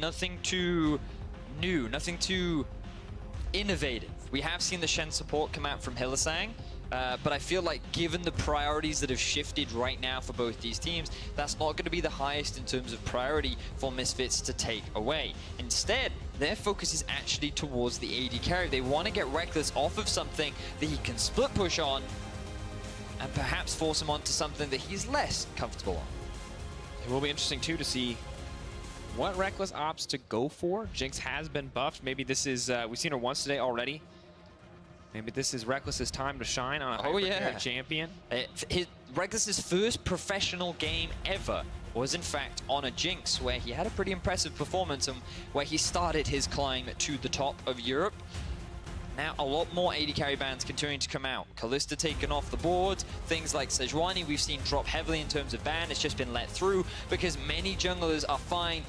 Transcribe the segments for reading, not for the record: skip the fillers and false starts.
nothing too new, nothing too innovative. We have seen the Shen support come out from Hylissang, but I feel like given the priorities that have shifted right now for both these teams, that's not going to be the highest in terms of priority for Misfits to take away. Instead, their focus is actually towards the AD carry. They want to get Rekkles off of something that he can split push on, and perhaps force him onto something that he's less comfortable on. It will be interesting, too, to see what Rekkles opts to go for. Jinx has been buffed. Maybe this is, we've seen her once today already. Maybe this is Rekkles' time to shine on a hyper champion. Rekkles' first professional game ever was in fact on a Jinx, where he had a pretty impressive performance and where he started his climb to the top of Europe. Now, a lot more AD carry bans continuing to come out. Kalista taken off the board. Things like Sejuani we've seen drop heavily in terms of ban. It's just been let through because many junglers are fine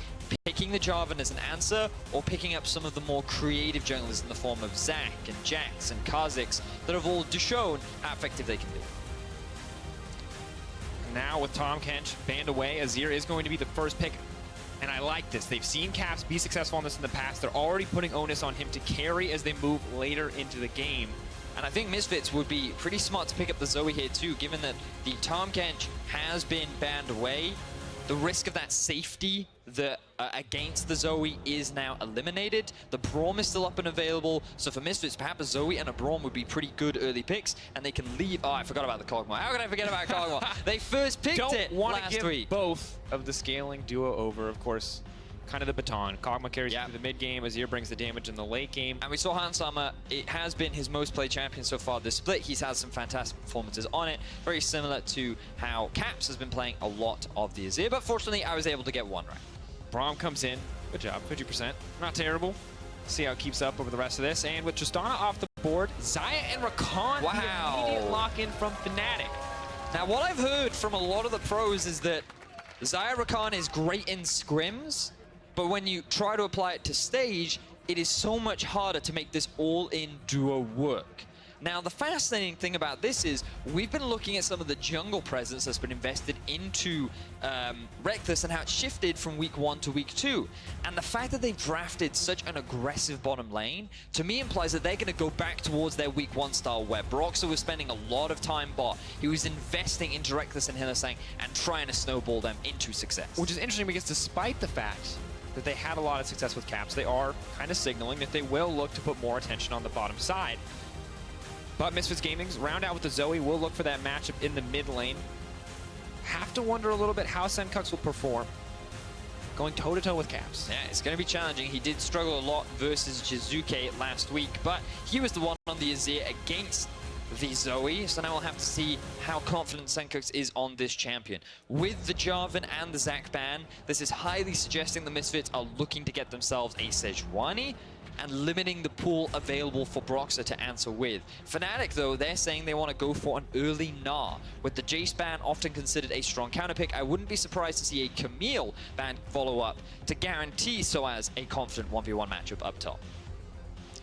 picking the Jarvan as an answer or picking up some of the more creative junglers in the form of Zac and Jax and Kha'Zix that have all shown how effective they can be. Now with Tahm Kench banned away, Azir is going to be the first pick. And I like this. They've seen Caps be successful on this in the past. They're already putting onus on him to carry as they move later into the game. And I think Misfits would be pretty smart to pick up the Zoe here too, given that the Tahm Kench has been banned away. The risk of that safety against the Zoe is now eliminated. The Braum is still up and available, so for Misfits, perhaps a Zoe and a Braum would be pretty good early picks, and they can leave. Oh, I forgot about the Kog'Maw. How could I forget about Kog'Maw? They first picked it last week. Both of the scaling duo over, of course. Kind of the baton. Kog'Maw carries through the mid game. Azir brings the damage in the late game. And we saw Hansama. It has been his most played champion so far this split. He's had some fantastic performances on it. Very similar to how Caps has been playing a lot of the Azir. But fortunately, I was able to get one right. Braum comes in. Good job. 50%. Not terrible. See how it keeps up over the rest of this. And with Tristana off the board, Xayah and Rakan. Wow. The immediate lock-in from Fnatic. Now, what I've heard from a lot of the pros is that Xayah Rakan is great in scrims, but when you try to apply it to stage, it is so much harder to make this all-in duo work. Now, the fascinating thing about this is we've been looking at some of the jungle presence that's been invested into Rekkles and how it shifted from week 1 to week 2. And the fact that they've drafted such an aggressive bottom lane, to me implies that they're going to go back towards their week 1 style, where Broxah was spending a lot of time bot. He was investing into Rekkles and Hylissang and trying to snowball them into success. Which is interesting because despite the fact that they had a lot of success with Caps, they are kind of signaling that they will look to put more attention on the bottom side. But Misfits Gaming's round out with the Zoe will look for that matchup in the mid lane. Have to wonder a little bit how Sencux will perform going toe-to-toe with Caps. Yeah, it's going to be challenging. He did struggle a lot versus Jizuke last week, but he was the one on the Azir against the Zoe, so now we'll have to see how confident Sencux is on this champion. With the Jarvan and the Zac ban, this is highly suggesting the Misfits are looking to get themselves a Sejuani and limiting the pool available for Broxah to answer with. Fnatic, though, they're saying they want to go for an early Gnar. With the Jace ban often considered a strong counterpick, I wouldn't be surprised to see a Camille ban follow-up to guarantee sOAZ a confident 1v1 matchup up top.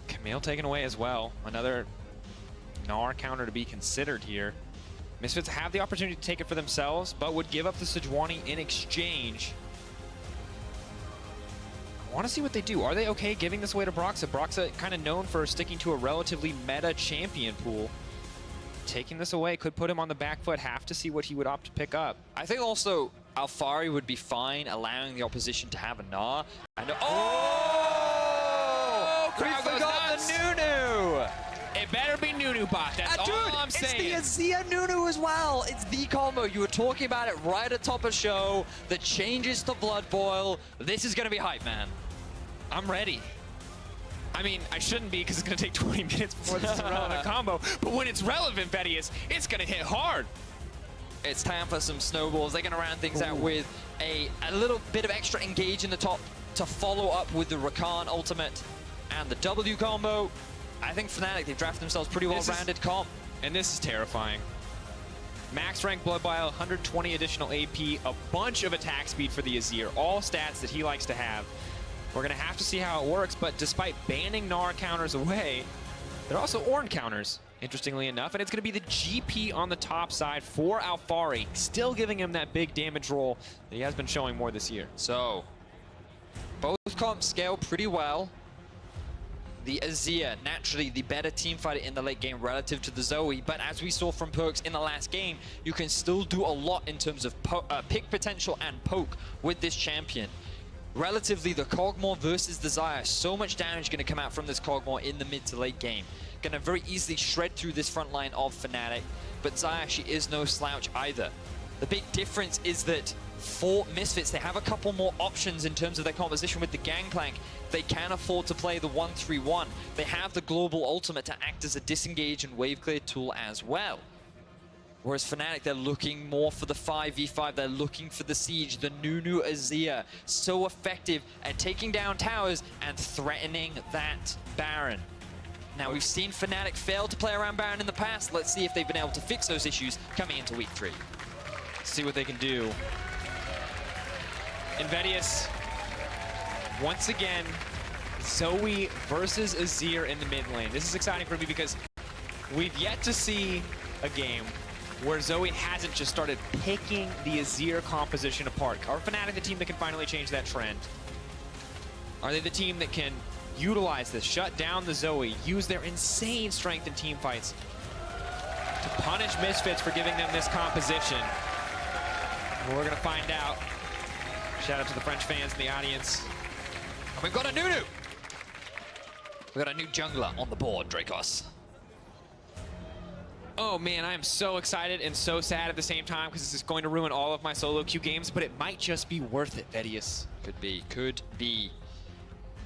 Camille taken away as well. Another Gnar counter to be considered here. Misfits have the opportunity to take it for themselves, but would give up the Sejuani in exchange. I want to see what they do. Are they okay giving this away to Broxah? Broxah kind of known for sticking to a relatively meta champion pool. Taking this away could put him on the back foot. Have to see what he would opt to pick up. I think also Alphari would be fine allowing the opposition to have a Gnar. And we forgot the Nunu! It better be Nunu bot. That's all I'm saying. It's the Azir Nunu as well. It's the combo. You were talking about it right at top of show. The changes to Blood Boil. This is going to be hype, man. I'm ready. I mean, I shouldn't be because it's going to take 20 minutes before this is a relevant combo. But when it's relevant, Vedius, it's going to hit hard. It's time for some snowballs. They're going to round things out with a little bit of extra engage in the top to follow up with the Rakan ultimate and the W combo. I think Fnatic, they've drafted themselves pretty well-rounded comp. And this is terrifying. Max rank Blood Bile, 120 additional AP, a bunch of attack speed for the Azir, all stats that he likes to have. We're going to have to see how it works, but despite banning Gnar counters away, there are also Ornn counters, interestingly enough, and it's going to be the GP on the top side for Alphari, still giving him that big damage roll that he has been showing more this year. So, both both comps scale pretty well. The Azir, naturally the better team fighter in the late game relative to the Zoe, but as we saw from Perkz in the last game, you can still do a lot in terms of pick potential and poke with this champion. Relatively, the Kog'Maw versus the Xayah, so much damage going to come out from this Kog'Maw in the mid to late game. Going to very easily shred through this front line of Fnatic, but Xayah, she is no slouch either. The big difference is that for Misfits, they have a couple more options in terms of their composition with the Gangplank. They can afford to play the 1-3-1. They have the global ultimate to act as a disengage and wave clear tool as well. Whereas Fnatic, they're looking more for the 5v5. They're looking for the siege. The Nunu Azir, so effective at taking down towers and threatening that Baron. Now, we've seen Fnatic fail to play around Baron in the past. Let's see if they've been able to fix those issues coming into week 3. See what they can do. And Vedius, once again, Zoe versus Azir in the mid lane. This is exciting for me because we've yet to see a game where Zoe hasn't just started picking the Azir composition apart. Are Fnatic the team that can finally change that trend? Are they the team that can utilize this, shut down the Zoe, use their insane strength in team fights to punish Misfits for giving them this composition? We're going to find out. Shout out to the French fans in the audience. And we've got a Nunu! We've got a new jungler on the board, Drakos. Oh man, I am so excited and so sad at the same time because this is going to ruin all of my solo queue games, but it might just be worth it, Vedius. Could be, could be.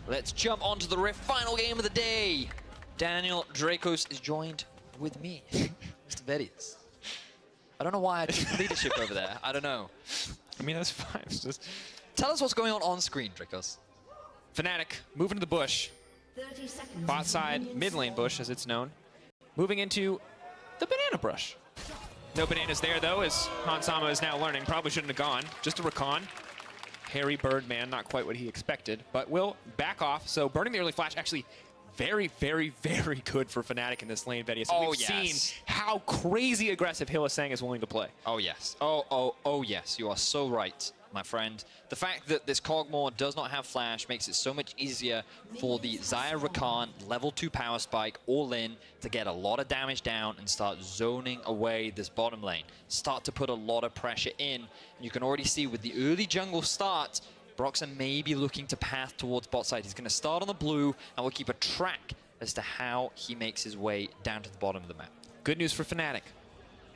Let's jump onto the Rift final game of the day. Daniel Drakos is joined with me, Mr. Vedius. I don't know why I took leadership over there. I don't know. I mean, that's fine. It's just... Tell us what's going on screen, Drakos. Fnatic moving to the bush. Bot side, mid lane bush, as it's known. Moving into the banana brush. No bananas there, though, as Hansama is now learning. Probably shouldn't have gone. Just a Rakan. Hairy Birdman, not quite what he expected, but will back off. So burning the early flash, actually very, very, very good for Fnatic in this lane, Vedius. Oh, we've yes. seen how crazy aggressive Hylissang is willing to play. Oh, yes. Oh, yes. You are so right, my friend. The fact that this Kog'Maw does not have flash makes it so much easier for the Xayah Rakan level 2 power spike all in to get a lot of damage down and start zoning away this bottom lane. Start to put a lot of pressure in. You can already see with the early jungle start, Broxah may be looking to path towards bot side. He's going to start on the blue, and we'll keep a track as to how he makes his way down to the bottom of the map. Good news for Fnatic.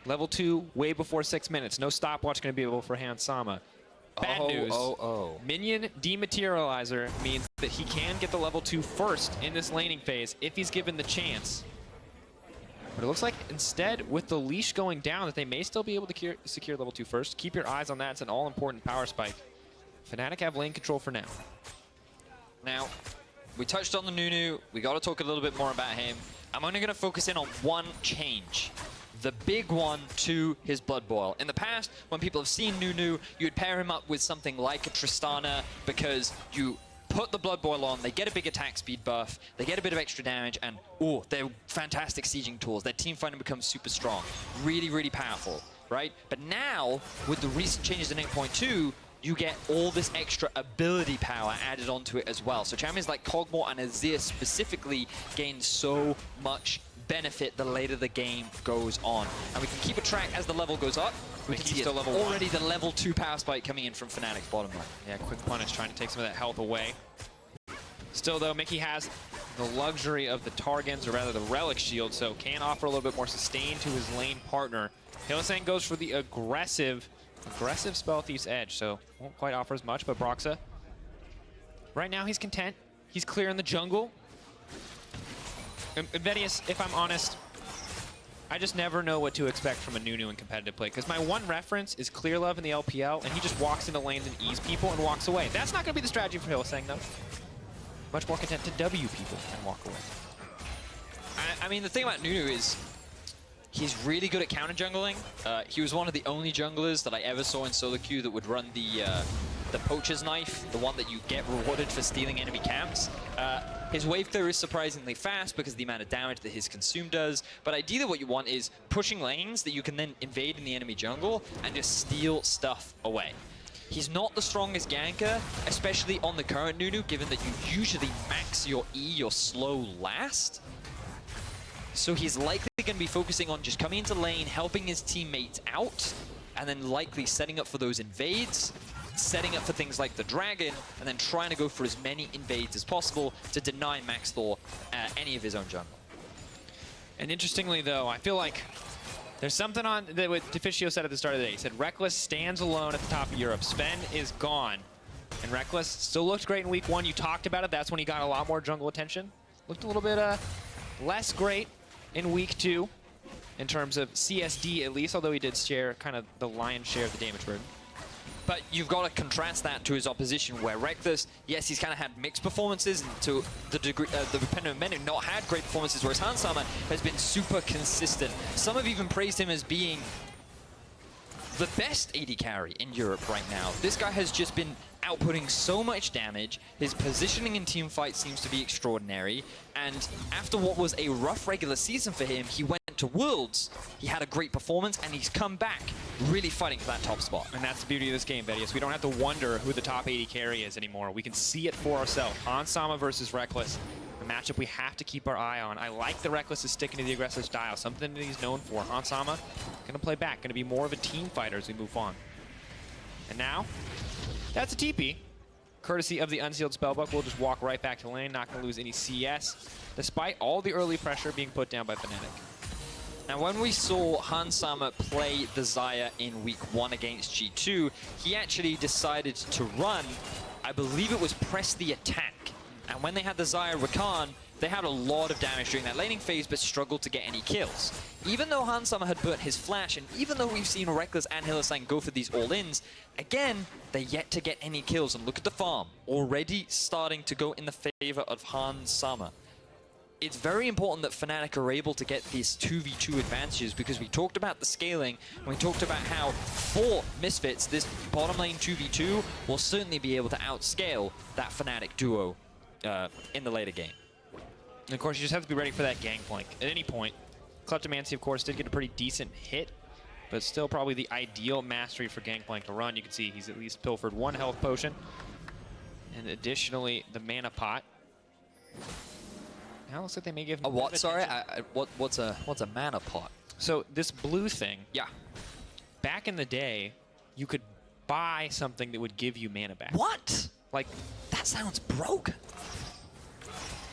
Level 2, way before 6 minutes. No stopwatch going to be able for Hansama. Bad news. Minion Dematerializer means that he can get the level 2 first in this laning phase if he's given the chance. But it looks like instead, with the leash going down, that they may still be able to secure level 2 first. Keep your eyes on that. It's an all-important power spike. Fnatic have lane control for now. Now, we touched on the Nunu. We got to talk a little bit more about him. I'm only going to focus in on one change. The big one to his Blood Boil. In the past, when people have seen Nunu, you'd pair him up with something like a Tristana because you put the Blood Boil on, they get a big attack speed buff, they get a bit of extra damage, and oh, they're fantastic sieging tools. Their team fighting becomes super strong. Really, really powerful, right? But now, with the recent changes in 8.2, you get all this extra ability power added onto it as well. So champions like Kog'Maw and Azir specifically gain so much benefit the later the game goes on. And we can keep a track as the level goes up. We can see already the level 2 power spike coming in from Fnatic's bottom line. Yeah, quick punish, trying to take some of that health away. Still, though, Mikyx has the luxury of the Targans, or rather the Relic Shield, so can offer a little bit more sustain to his lane partner. Hylissang goes for the aggressive Spell Thief's Edge, so won't quite offer as much, but Broxah, right now he's content. He's clear in the jungle. Vedius, if I'm honest, I just never know what to expect from a Nunu in competitive play, because my one reference is Clear Love in the LPL, and he just walks into lanes and ease people and walks away. That's not going to be the strategy for Hylissang, though. Much more content to W people and walk away. I mean, the thing about Nunu is he's really good at counter jungling. He was one of the only junglers that I ever saw in solo queue that would run the poacher's knife, the one that you get rewarded for stealing enemy camps. His wave clear is surprisingly fast because of the amount of damage that his consume does, but ideally what you want is pushing lanes that you can then invade in the enemy jungle and just steal stuff away. He's not the strongest ganker, especially on the current Nunu, given that you usually max your E, your slow last. So he's likely going to be focusing on just coming into lane, helping his teammates out, and then likely setting up for those invades, setting up for things like the dragon, and then trying to go for as many invades as possible to deny Maxlore any of his own jungle. And interestingly, though, I feel like there's something on that what Deficio said at the start of the day. He said Rekkles stands alone at the top of Europe. Sven is gone. And Rekkles still looked great in week 1. You talked about it. That's when he got a lot more jungle attention. Looked a little bit less great in week 2 in terms of CSD at least, although he did share kind of the lion's share of the damage burden. But you've got to contrast that to his opposition, where Rekkles, yes, he's kind of had mixed performances, and to the degree, the dependent men have not had great performances, whereas Hansama has been super consistent. Some have even praised him as being the best AD carry in Europe right now. This guy has just been outputting so much damage. His positioning in teamfight seems to be extraordinary. And after what was a rough regular season for him, he went to Worlds. He had a great performance, and he's come back really fighting for that top spot. And that's the beauty of this game, Vedius. We don't have to wonder who the top AD carry is anymore. We can see it for ourselves. Hansama versus Rekkles. A matchup we have to keep our eye on. I like that Rekkles is sticking to the aggressive style, something that he's known for. Hansama going to play back, going to be more of a team fighter as we move on. And now, that's a TP. Courtesy of the Unsealed Spellbook, we'll just walk right back to lane, not going to lose any CS, despite all the early pressure being put down by Fnatic. Now, when we saw Hansama play the Xayah in week 1 against G2, he actually decided to run, I believe it was press the attack. And when they had the Xayah Rakan, they had a lot of damage during that laning phase, but struggled to get any kills. Even though Hansama had burnt his flash, and even though we've seen Rekkles and Hylissang go for these all-ins, again, they're yet to get any kills. And look at the farm, already starting to go in the favor of Hansama. It's very important that Fnatic are able to get these 2v2 advantages, because we talked about the scaling, and we talked about how for Misfits, this bottom lane 2v2 will certainly be able to outscale that Fnatic duo in the later game. And of course, you just have to be ready for that Gangplank at any point. Kleptomancy, of course, did get a pretty decent hit, but still probably the ideal mastery for Gangplank to run. You can see he's at least pilfered 1 health potion. And additionally, the mana pot. Now it looks like they may give him a what? Sorry, what's a mana pot? So this blue thing. Yeah. Back in the day, you could buy something that would give you mana back. What? Like, that sounds broken.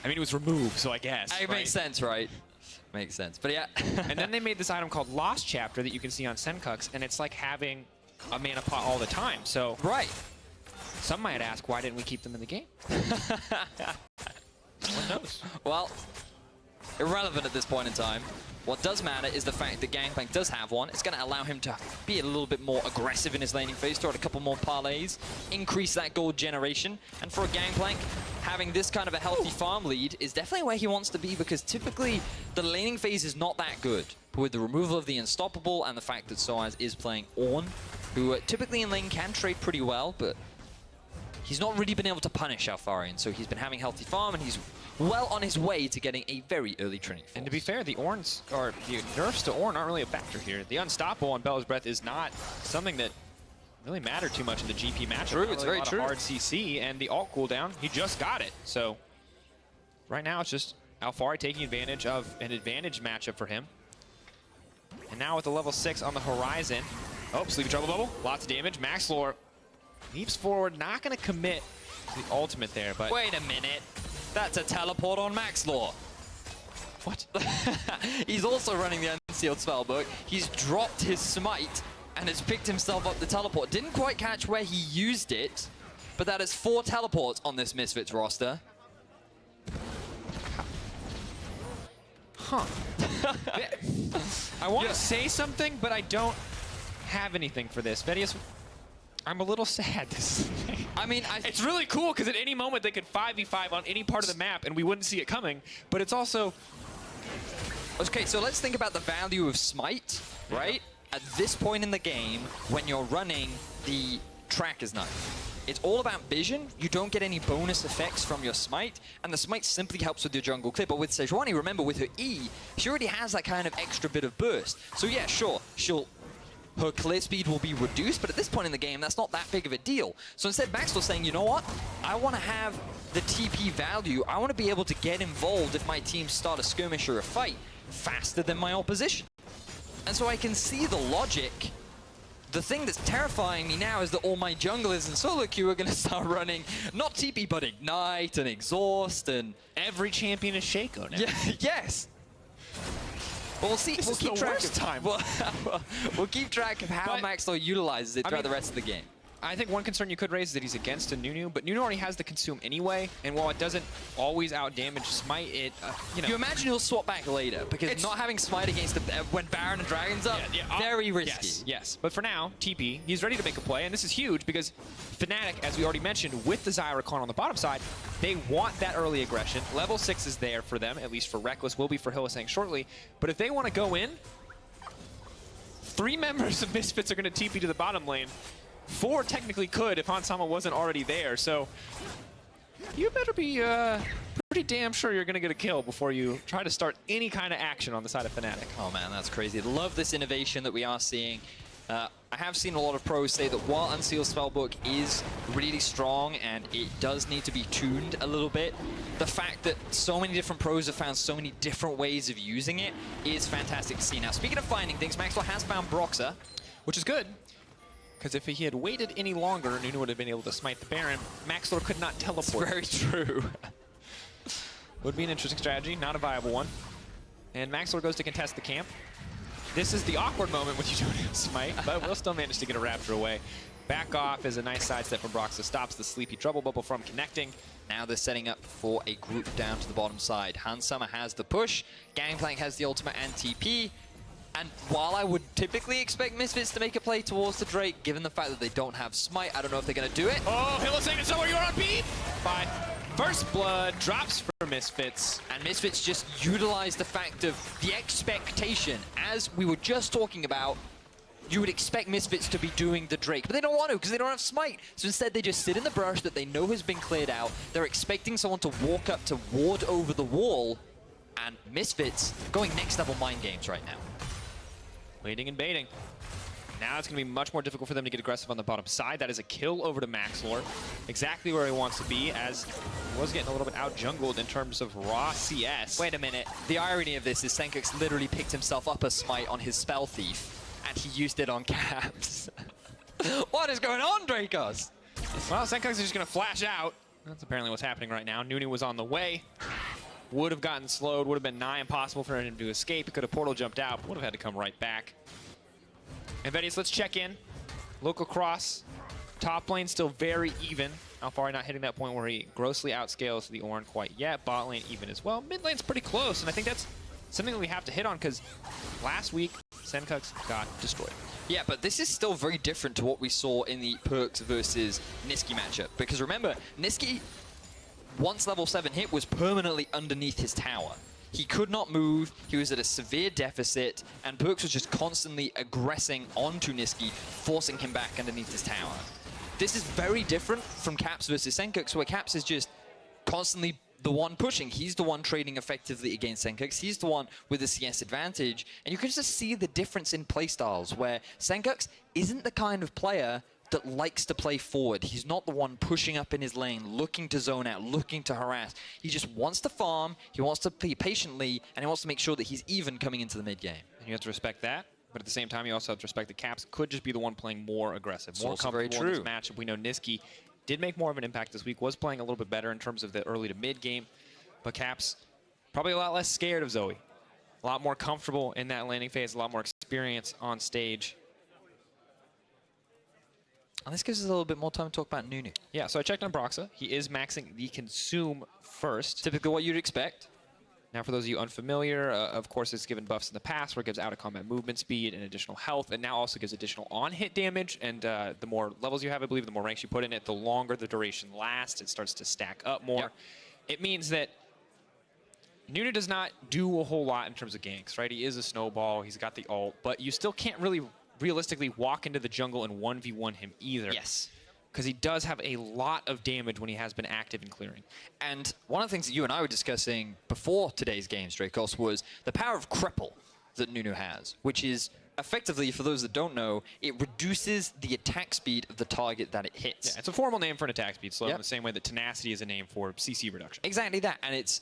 I mean, it was removed, so I guess. It makes sense, right? Makes sense. But yeah. And then they made this item called Lost Chapter that you can see on Sencux, and it's like having a mana pot all the time. So right. Some might ask, why didn't we keep them in the game? What knows? Well, irrelevant at this point in time. What does matter is the fact that Gangplank does have one. It's going to allow him to be a little bit more aggressive in his laning phase, throw out a couple more parlays, increase that gold generation. And for a Gangplank, having this kind of a healthy farm lead is definitely where he wants to be, because typically the laning phase is not that good. But with the removal of the Unstoppable and the fact that sOAZ is playing Ornn, who typically in lane can trade pretty well, but he's not really been able to punish Alphari, and so he's been having healthy farm, and he's well on his way to getting a very early training force. And to be fair, the Ornns, or the nerfs to Ornn aren't really a factor here. The Unstoppable on Bella's Breath is not something that really mattered too much in the GP matchup. True, it's very true. Hard CC, and the ult cooldown, he just got it. So right now it's just Alphari taking advantage of an advantage matchup for him. And now with the level 6 on the horizon, oh, Sleepy Trouble Bubble, lots of damage. Maxlore leaps forward, not going to commit to the ultimate there, but... Wait a minute. That's a teleport on Maxlore. What? He's also running the Unsealed Spellbook. He's dropped his smite and has picked himself up the teleport. Didn't quite catch where he used it, but that is 4 teleports on this Misfits roster. Huh. I want to say something, but I don't have anything for this. Vedius, I'm a little sad. I mean, it's really cool because at any moment they could 5v5 on any part of the map and we wouldn't see it coming, but it's also... Okay, so let's think about the value of Smite, right? At this point in the game, when you're running the Tracker's Knife, it's all about vision. You don't get any bonus effects from your Smite, and the Smite simply helps with your jungle clear. But with Sejuani, remember, with her E, she already has that kind of extra bit of burst. So yeah, sure, she'll her clear speed will be reduced, but at this point in the game, that's not that big of a deal. So instead, Maxlore's saying, you know what? I want to have the TP value. I want to be able to get involved if my team start a skirmish or a fight faster than my opposition. And so I can see the logic. The thing that's terrifying me now is that all my junglers and solo queue are going to start running not TP, but Ignite and Exhaust and... Every champion is Shaco now. Yeah, yes. Well, we'll see. We'll keep track of time. We'll keep track of how Maxlore utilizes it throughout the rest of the game. I think one concern you could raise is that he's against a Nunu, but Nunu already has the consume anyway, and while it doesn't always out-damage Smite, it, you know... You imagine he'll swap back later, because not having Smite against the, when Baron and Dragon's up, very risky. Yes, yes. But for now, TP, he's ready to make a play, and this is huge because Fnatic, as we already mentioned, with the Xayah Rakan on the bottom side, they want that early aggression. Level 6 is there for them, at least for Rekkles, will be for Hylissang shortly, but if they want to go in, 3 members of Misfits are going to TP to the bottom lane. 4 technically could if Hansama wasn't already there, so you better be pretty damn sure you're going to get a kill before you try to start any kind of action on the side of Fnatic. Oh man, that's crazy. Love this innovation that we are seeing. I have seen a lot of pros say that while Unsealed Spellbook is really strong and it does need to be tuned a little bit, the fact that so many different pros have found so many different ways of using it is fantastic to see. Now, speaking of finding things, Maxlore has found Broxah, which is good. Because if he had waited any longer, Nunu would have been able to smite the Baron. Maxlore could not teleport. It's very true. Would be an interesting strategy, not a viable one. And Maxlore goes to contest the camp. This is the awkward moment when you don't have smite, but we'll still manage to get a Raptor away. Back off is a nice sidestep from Broxah. Stops the Sleepy Trouble Bubble from connecting. Now they're setting up for a group down to the bottom side. Hansama has the push. Gangplank has the ultimate and TP. And while I would typically expect Misfits to make a play towards the Drake, given the fact that they don't have Smite, I don't know if they're going to do it. Oh, Hylissang is somewhere, you're on beat! Fine. First blood drops for Misfits. And Misfits just utilize the fact of the expectation. As we were just talking about, you would expect Misfits to be doing the Drake, but they don't want to because they don't have Smite. So instead they just sit in the brush that they know has been cleared out. They're expecting someone to walk up to ward over the wall, and Misfits going next level mind games right now. Waiting and baiting. Now it's going to be much more difficult for them to get aggressive on the bottom side. That is a kill over to Maxlore. Exactly where he wants to be, as he was getting a little bit out-jungled in terms of raw CS. Wait a minute. The irony of this is Sencux literally picked himself up a Smite on his Spell Thief, and he used it on Caps. What is going on, Drakos? Well, Sencux is just going to flash out. That's apparently what's happening right now. Nunu was on the way. Would have gotten slowed, would have been nigh impossible for him to escape. He could have portal jumped out, but would have had to come right back. And Vedius, let's check in. Local cross. Top lane still very even. Alphari not hitting that point where he grossly outscales the Ornn quite yet. Bot lane even as well. Mid lane's pretty close, and I think that's something that we have to hit on because last week, Sencux got destroyed. Yeah, but this is still very different to what we saw in the Perkz versus Nisqy matchup. Because remember, Nisqy, once level 7 hit, was permanently underneath his tower. He could not move, he was at a severe deficit, and Perkz was just constantly aggressing onto Nisqy, forcing him back underneath his tower. This is very different from Caps versus Sencux, where Caps is just constantly the one pushing. He's the one trading effectively against Sencux. He's the one with the CS advantage. And you can just see the difference in playstyles, where Sencux isn't the kind of player that likes to play forward. He's not the one pushing up in his lane, looking to zone out, looking to harass. He just wants to farm, he wants to play patiently, and he wants to make sure that he's even coming into the mid game. And you have to respect that, but at the same time, you also have to respect that Caps could just be the one playing more aggressive, more comfortable in this matchup. We know Nisqy did make more of an impact this week, was playing a little bit better in terms of the early to mid game, but Caps probably a lot less scared of Zoe. A lot more comfortable in that landing phase, a lot more experience on stage. And this gives us a little bit more time to talk about Nunu. Yeah, so I checked on Broxah. He is maxing the consume first. Typically what you'd expect. Now, for those of you unfamiliar, of course, it's given buffs in the past where it gives out-of-combat movement speed and additional health, and now also gives additional on-hit damage. And the more levels you have, I believe, the more ranks you put in it, the longer the duration lasts. It starts to stack up more. Yep. It means that Nunu does not do a whole lot in terms of ganks, right? He is a snowball. He's got the ult, but you still can't really realistically walk into the jungle and 1v1 him either. Yes. Because he does have a lot of damage when he has been active in clearing. And one of the things that you and I were discussing before today's games, Drakos, was the power of cripple that Nunu has, which is effectively, for those that don't know, it reduces the attack speed of the target that it hits. Yeah, it's a formal name for an attack speed slow, Yep. in the same way that tenacity is a name for CC reduction. Exactly that, and it's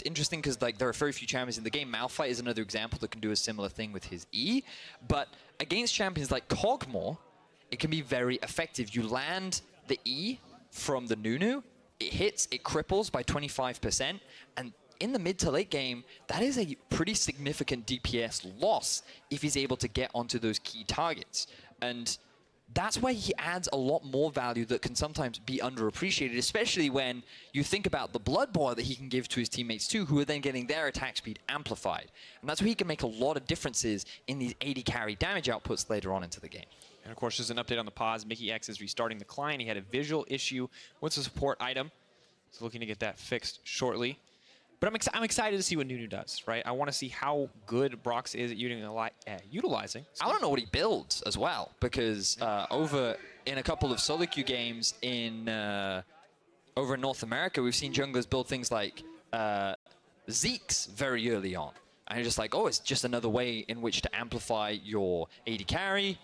interesting because like there are very few champions in the game. Malphite is another example that can do a similar thing with his E, but against champions like Kog'Maw, it can be very effective. You land the E from the Nunu, it hits, it cripples by 25%, and in the mid to late game, that is a pretty significant DPS loss if he's able to get onto those key targets. And that's where he adds a lot more value that can sometimes be underappreciated, especially when you think about the blood boil that he can give to his teammates too, who are then getting their attack speed amplified. And that's where he can make a lot of differences in these AD carry damage outputs later on into the game. And of course, just an update on the pause. Mikyx is restarting the client. He had a visual issue with the support item. So looking to get that fixed shortly. But I'm excited to see what Nunu does, right? I want to see how good Broxah is at utilizing. I want to know what he builds as well, because over in a couple of solo queue games over in North America, we've seen junglers build things like Zeke's very early on. And you're just like, oh, it's just another way in which to amplify your AD carry.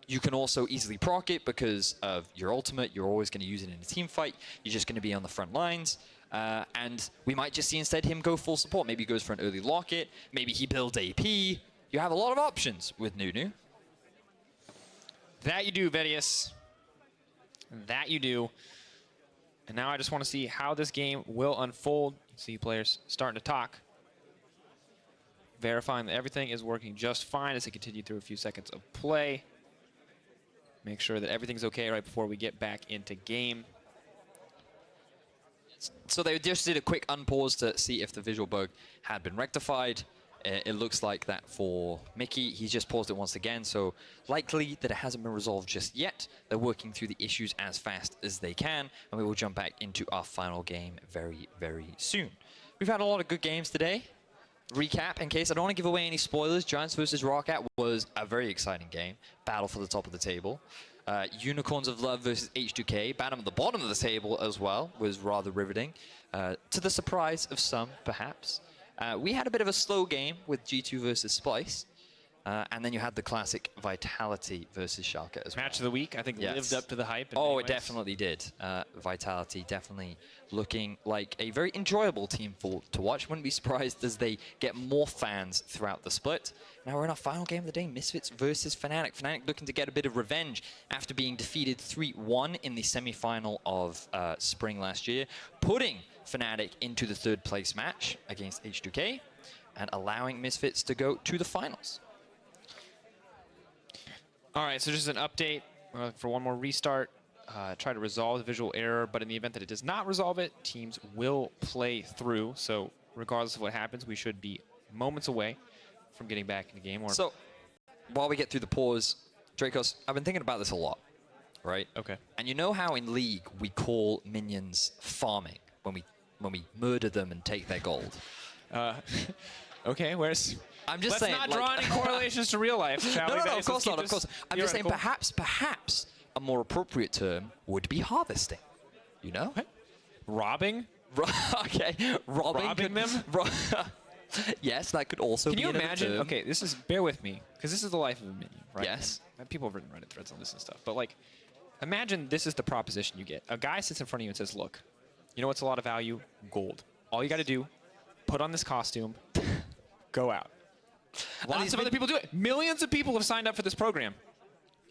You can also easily proc it because of your ultimate. You're always going to use it in a team fight. You're just going to be on the front lines. And we might just see instead him go full support. Maybe he goes for an early locket. Maybe he builds AP. You have a lot of options with Nunu. That you do, Vedius. That you do. And now I just want to see how this game will unfold. See players starting to talk. Verifying that everything is working just fine as they continue through a few seconds of play. Make sure that everything's okay right before we get back into game. So they just did a quick unpause to see if the visual bug had been rectified. It looks like that for Mickey. He's just paused it once again, so likely that it hasn't been resolved just yet. They're working through the issues as fast as they can, and we will jump back into our final game very, very soon. We've had a lot of good games today. Recap, in case I don't want to give away any spoilers, Giants versus Roccat was a very exciting game. Battle for the top of the table. Unicorns of Love versus H2K, battle at the bottom of the table as well, was rather riveting. To the surprise of some, perhaps. We had a bit of a slow game with G2 versus Splice. And then you had the classic Vitality versus Schalke as well. Match of the week, I think, lived up to the hype. Oh, it definitely did. Vitality definitely looking like a very enjoyable team to watch. Wouldn't be surprised as they get more fans throughout the split. Now we're in our final game of the day, Misfits versus Fnatic. Fnatic looking to get a bit of revenge after being defeated 3-1 in the semi-final of spring last year, putting Fnatic into the third place match against H2K and allowing Misfits to go to the finals. All right, so just an update for one more restart. Try to resolve the visual error, but in the event that it does not resolve it, teams will play through. So regardless of what happens, we should be moments away from getting back in the game. So while we get through the pause, Drakos, I've been thinking about this a lot, right? Okay. And you know how in League we call minions farming when we murder them and take their gold? Okay, where's... I'm just saying, let's not draw any correlations to robbing, shall we? No, of course not, of course. I'm just saying perhaps a more appropriate term would be harvesting. You know? What? Robbing? Okay, robbing them? Yes, that could also be Can you imagine? term. Okay, bear with me, because this is the life of a minion, right? Yes. And people have written Reddit threads on this and stuff, but like, imagine this is the proposition you get. A guy sits in front of you and says, look, you know what's a lot of value? Gold. All you got to do, put on this costume, go out. Lots of other people do it. Millions of people have signed up for this program.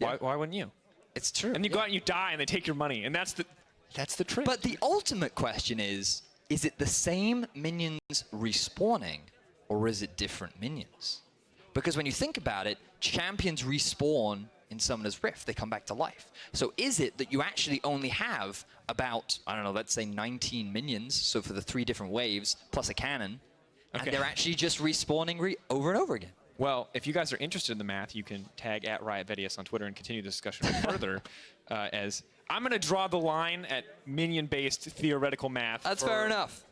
Yeah. Why wouldn't you? It's true. And you go out and you die and they take your money, and that's the trick. But the ultimate question is it the same minions respawning, or is it different minions? Because when you think about it, champions respawn in Summoner's Rift. They come back to life. So is it that you actually only have about, I don't know, let's say 19 minions, so for the 3 different waves, plus a cannon, and they're actually just respawning over and over again? Well, if you guys are interested in the math, you can tag @RiotVedius on Twitter and continue the discussion further. As I'm going to draw the line at minion-based theoretical math. That's fair enough.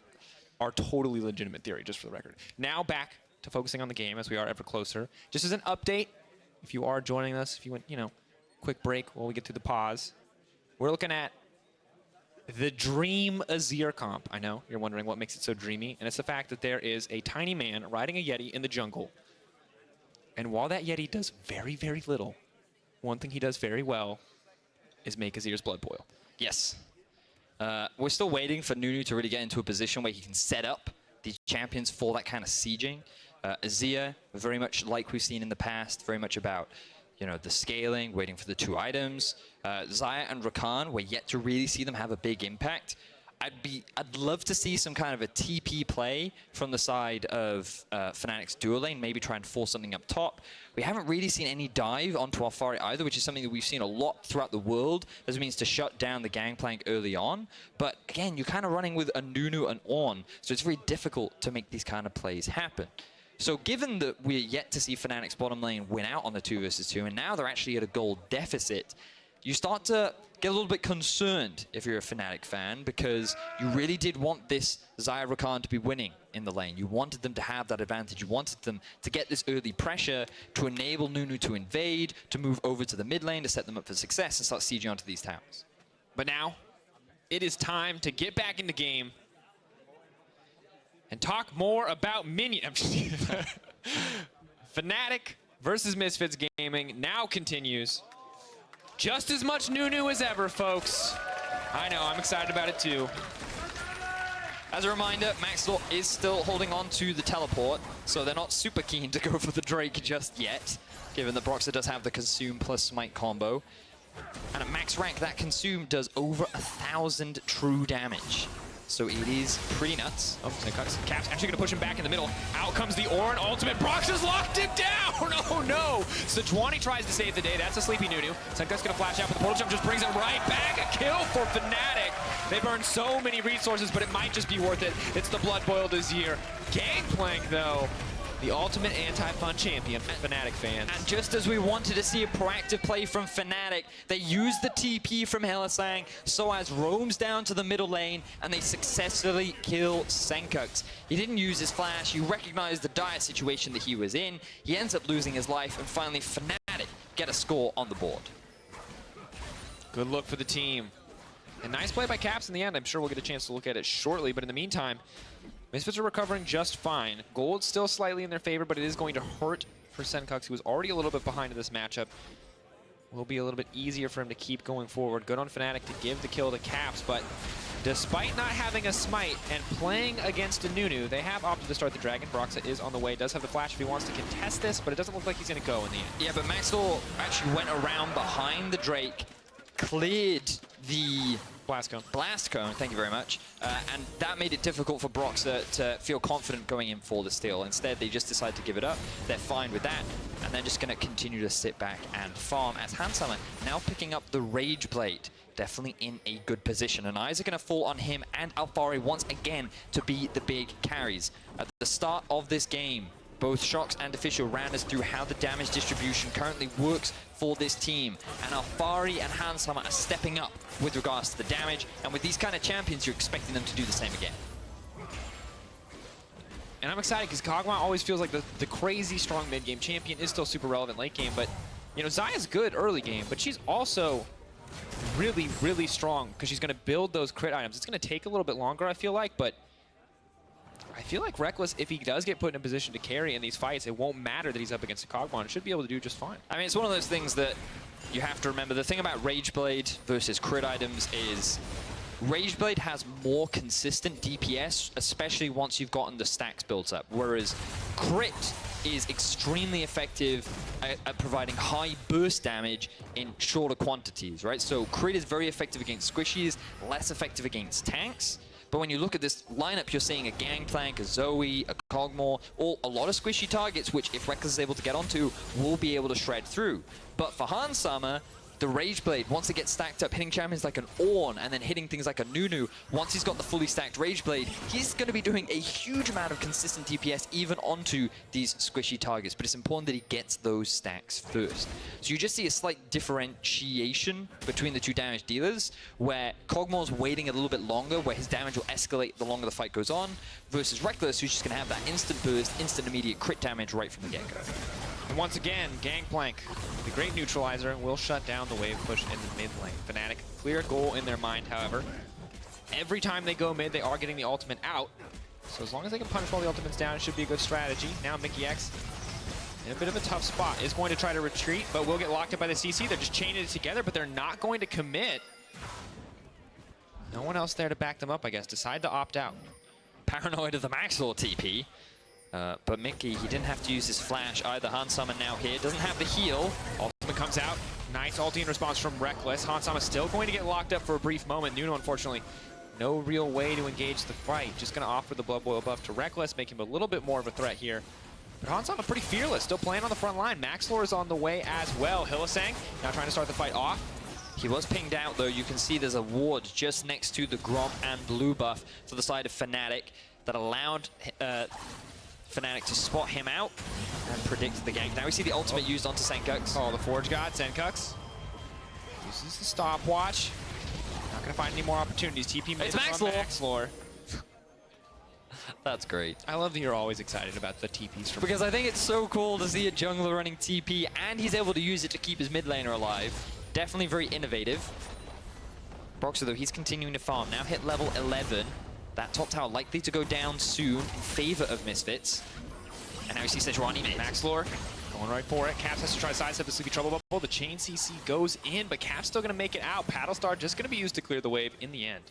Our totally legitimate theory, just for the record. Now back to focusing on the game as we are ever closer. Just as an update, if you are joining us, if you went, quick break while we get through the pause, we're looking at the Dream Azir comp. I know, you're wondering what makes it so dreamy, and it's the fact that there is a tiny man riding a Yeti in the jungle. And while that Yeti does very, very little, one thing he does very well is make Azir's blood boil. Yes. We're still waiting for Nunu to really get into a position where he can set up these champions for that kind of sieging. Azir, very much like we've seen in the past, very much about, you know, the scaling, waiting for the 2 items. Xayah and Rakan, we're yet to really see them have a big impact. I'd love to see some kind of a TP play from the side of Fnatic's dual lane, maybe try and force something up top. We haven't really seen any dive onto Alphari either, which is something that we've seen a lot throughout the world as a means to shut down the Gangplank early on. But again, you're kind of running with a Nunu and Ornn, so it's very difficult to make these kind of plays happen. So given that we're yet to see Fnatic's bottom lane win out on the 2 versus 2, and now they're actually at a gold deficit, you start to get a little bit concerned if you're a Fnatic fan, because you really did want this Xayah Rakan to be winning in the lane. You wanted them to have that advantage. You wanted them to get this early pressure to enable Nunu to invade, to move over to the mid lane, to set them up for success and start sieging onto these towers. But now, it is time to get back in the game and talk more about Fnatic versus Misfits Gaming now continues. Just as much Nunu as ever, folks. I know, I'm excited about it too. As a reminder, Maxlore is still holding on to the teleport, so they're not super keen to go for the Drake just yet, given that Broxah does have the Consume plus Smite combo. And at max rank, that Consume does over 1,000 true damage. So it is pretty nuts. Oh, Sencux. Cap's actually going to push him back in the middle. Out comes the Ornn ultimate. Broxah's locked him down! Oh no! Sejuani tries to save the day. That's a sleepy Nunu. Sencux going to flash out, but the portal jump just brings it right back. A kill for Fnatic. They burned so many resources, but it might just be worth it. It's the blood-boiled Azir. Gangplank, though. The ultimate anti-fun champion, Fnatic fans. And just as we wanted to see a proactive play from Fnatic, they used the TP from Hylissang, sOAZ roams down to the middle lane, and they successfully kill Sencux. He didn't use his flash, he recognized the dire situation that he was in, he ends up losing his life, and finally Fnatic get a score on the board. Good look for the team. And nice play by Caps in the end. I'm sure we'll get a chance to look at it shortly, but in the meantime, Misfits are recovering just fine. Gold's still slightly in their favor, but it is going to hurt for Sencux, who was already a little bit behind in this matchup. Will be a little bit easier for him to keep going forward. Good on Fnatic to give the kill to Caps, but despite not having a Smite and playing against a Nunu, they have opted to start the Dragon. Broxah is on the way, does have the flash if he wants to contest this, but it doesn't look like he's going to go in the end. Yeah, but Maxlore actually went around behind the Drake, cleared the Blast Cone, thank you very much. And that made it difficult for Broxah to feel confident going in for the steal. Instead, they just decide to give it up. They're fine with that. And they're just going to continue to sit back and farm as Handsummer now picking up the Rage Blade. Definitely in a good position. And eyes are going to fall on him and Alphari once again to be the big carries. At the start of this game, both Shox and Official ran us through how the damage distribution currently works for this team. And Alphari and Handsummer are stepping up with regards to the damage. And with these kind of champions, you're expecting them to do the same again. And I'm excited because Kog'Maw always feels like the crazy strong mid-game champion is still super relevant late game. But, you know, Xayah's good early game, but she's also really, really strong because she's going to build those crit items. It's going to take a little bit longer, I feel like, but I feel like Rekkles, if he does get put in a position to carry in these fights, it won't matter that he's up against a Kog'Maw. It should be able to do just fine. I mean, it's one of those things that you have to remember. The thing about Rage Blade versus crit items is Rage Blade has more consistent DPS, especially once you've gotten the stacks built up, whereas crit is extremely effective at providing high burst damage in shorter quantities, right? So crit is very effective against squishies, less effective against tanks. But when you look at this lineup, you're seeing a Gangplank, a Zoe, a Kog'Maw, a lot of squishy targets, which if Rekkles is able to get onto, will be able to shred through. But for Handsummer, the Rage Blade, once it gets stacked up, hitting champions like an Ornn, and then hitting things like a Nunu, once he's got the fully stacked Rage Blade, he's going to be doing a huge amount of consistent DPS even onto these squishy targets. But it's important that he gets those stacks first. So you just see a slight differentiation between the two damage dealers, where Kog'Maw's waiting a little bit longer, where his damage will escalate the longer the fight goes on, versus Rekkles, who's just going to have that instant burst, instant immediate crit damage right from the get-go. And once again, Gangplank, the great neutralizer, will shut down the wave push in the mid lane. Fnatic, clear goal in their mind, however. Every time they go mid, they are getting the ultimate out. So as long as they can punish all the ultimates down, it should be a good strategy. Now Mikyx in a bit of a tough spot. Is going to try to retreat, but will get locked up by the CC. They're just chaining it together, but they're not going to commit. No one else there to back them up, I guess. Decide to opt out. Paranoid of the Maxlore TP. But Mikyx, he didn't have to use his flash either. Hansama now here, doesn't have the heal. Ultimate comes out. Nice ulti in response from Rekkles. Hansama still going to get locked up for a brief moment. Nunu, unfortunately, no real way to engage the fight. Just going to offer the Blood Boil buff to Rekkles, make him a little bit more of a threat here. But Hansama pretty fearless, still playing on the front line. Maxlore is on the way as well. Hylissang now trying to start the fight off. He was pinged out, though. You can see there's a ward just next to the Grom and blue buff for the side of Fnatic that allowed Fnatic to spot him out and predict the gank. Now we see the ultimate used onto Sencux. Oh, the Forge God, Sencux. Uses the stopwatch. Not going to find any more opportunities. TP mid from Maxlore. That's great. I love that you're always excited about the TPs from because I think it's so cool to see a jungler running TP and he's able to use it to keep his mid laner alive. Definitely very innovative. Broxah, though, he's continuing to farm. Now hit level 11. That top tower likely to go down soon in favor of Misfits. And now we see Sejuani mid. Maxlore going right for it. Caps has to try to sidestep the Sleepy Trouble Bubble. The chain CC goes in, but Caps still going to make it out. Paddlestar just going to be used to clear the wave in the end.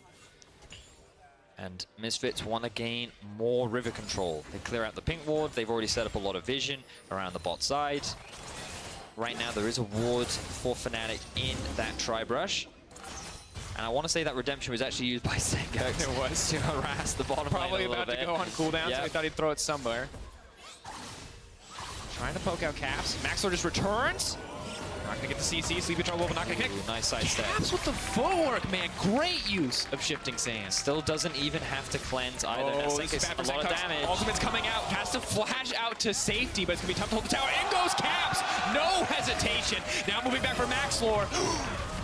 And Misfits want to gain more river control. They clear out the pink ward. They've already set up a lot of vision around the bot side. Right now, there is a ward for Fnatic in that Tri-Brush. And I want to say that Redemption was actually used by Sencux. It was. To harass the bottom Probably lane a about bit. to go on cooldown, Yep. so they thought he'd throw it somewhere. Trying to poke out Caps. Maxlore just returns. Not going to get the CC. Sleepy Trouble, but not going to connect. Nice side step. Caps with the footwork, man. Great use of shifting sands. Still doesn't even have to cleanse either. Oh, Sencux, this is bad for a lot of Sencux. damage. Ultimate's coming out. Has to flash out to safety, but it's going to be tough to hold the tower. In goes Caps. No hesitation. Now moving back for Maxlore.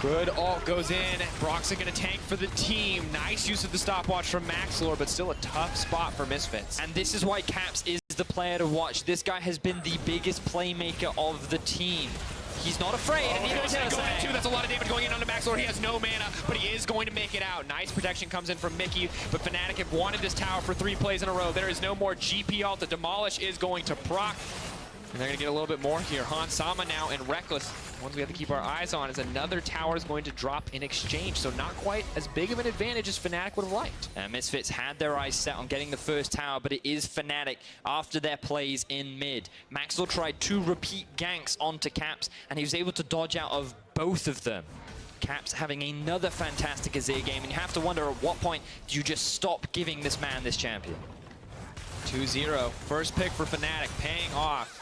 Good ult goes in. Broxah going to tank for the team. Nice use of the stopwatch from Maxlore, but still a tough spot for Misfits. And this is why Caps is the player to watch. This guy has been the biggest playmaker of the team. He's not afraid. Oh, and neither is Hylissang. That's a lot of damage going in on the Maxlore. He has no mana, but he is going to make it out. Nice protection comes in from Mikyx, but Fnatic have wanted this tower for 3 plays in a row. There is no more GP ult. The Demolish is going to proc. And they're going to get a little bit more here. Hansama now and Rekkles. Ones we have to keep our eyes on is another tower is going to drop in exchange. So not quite as big of an advantage as Fnatic would have liked. Misfits had their eyes set on getting the first tower, but it is Fnatic after their plays in mid. Maxlore tried 2 repeat ganks onto Caps, and he was able to dodge out of both of them. Caps having another fantastic Azir game, and you have to wonder at what point do you just stop giving this man this champion? 2-0. First pick for Fnatic, paying off.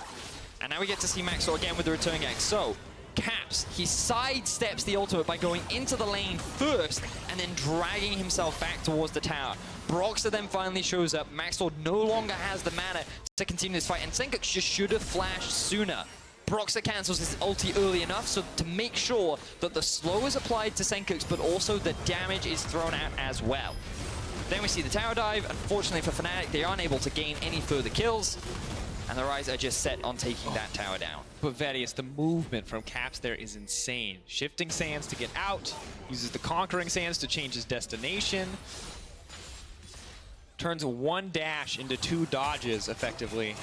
And now we get to see Maxlore again with the return gank. So, Caps, he sidesteps the ultimate by going into the lane first and then dragging himself back towards the tower. Broxah then finally shows up. Maxlore no longer has the mana to continue this fight, and Sencux just should have flashed sooner. Broxah cancels his ulti early enough so to make sure that the slow is applied to Sencux, but also the damage is thrown out as well. Then we see the tower dive. Unfortunately for Fnatic, they aren't able to gain any further kills. And their eyes are just set on taking that tower down. But Vedius, the movement from Caps there is insane. Shifting sands to get out, uses the conquering sands to change his destination. Turns 1 dash into 2 dodges, effectively.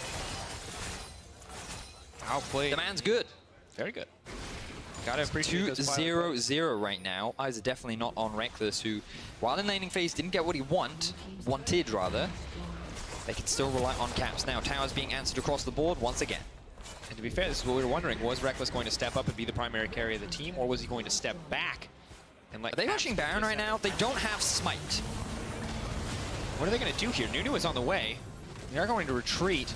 Outplayed. The man's good. Very good. Gotta appreciate those 2-0-0 right now. Eyes are definitely not on Rekkles, who, while in laning phase, didn't get what he wanted rather. They can still rely on Caps now. Towers being answered across the board once again. And to be fair, this is what we were wondering. Was Rekkles going to step up and be the primary carry of the team, or was he going to step back and let Are they rushing Baron right now? They don't have Smite. What are they going to do here? Nunu is on the way. They are going to retreat.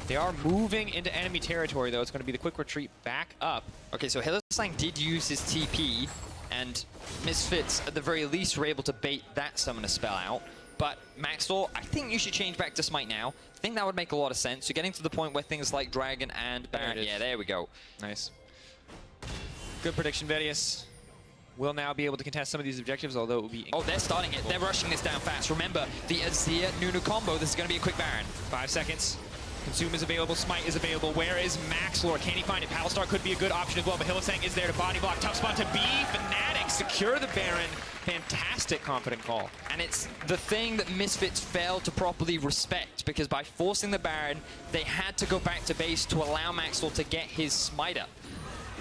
They are moving into enemy territory, though. It's going to be the quick retreat back up. Okay, so Hylissang did use his TP, and Misfits, at the very least, were able to bait that summoner spell out. But Maxlore, I think you should change back to Smite now. I think that would make a lot of sense. You're getting to the point where things like Dragon and Baron... Yeah, there we go. Nice. Good prediction, Vedius. Will now be able to contest some of these objectives, although it will be... Oh, they're starting it. They're rushing this down fast. Remember, the Azir Nunu combo. This is going to be a quick Baron. 5 seconds. Consume is available, Smite is available. Where is Maxlore? Can he find it? Paddlestar could be a good option as well, but Hylissang is there to body block. Tough spot to be. Fnatic secure the Baron. Fantastic confident call. And it's the thing that Misfits failed to properly respect, because by forcing the Baron, they had to go back to base to allow Maxlore to get his smite up.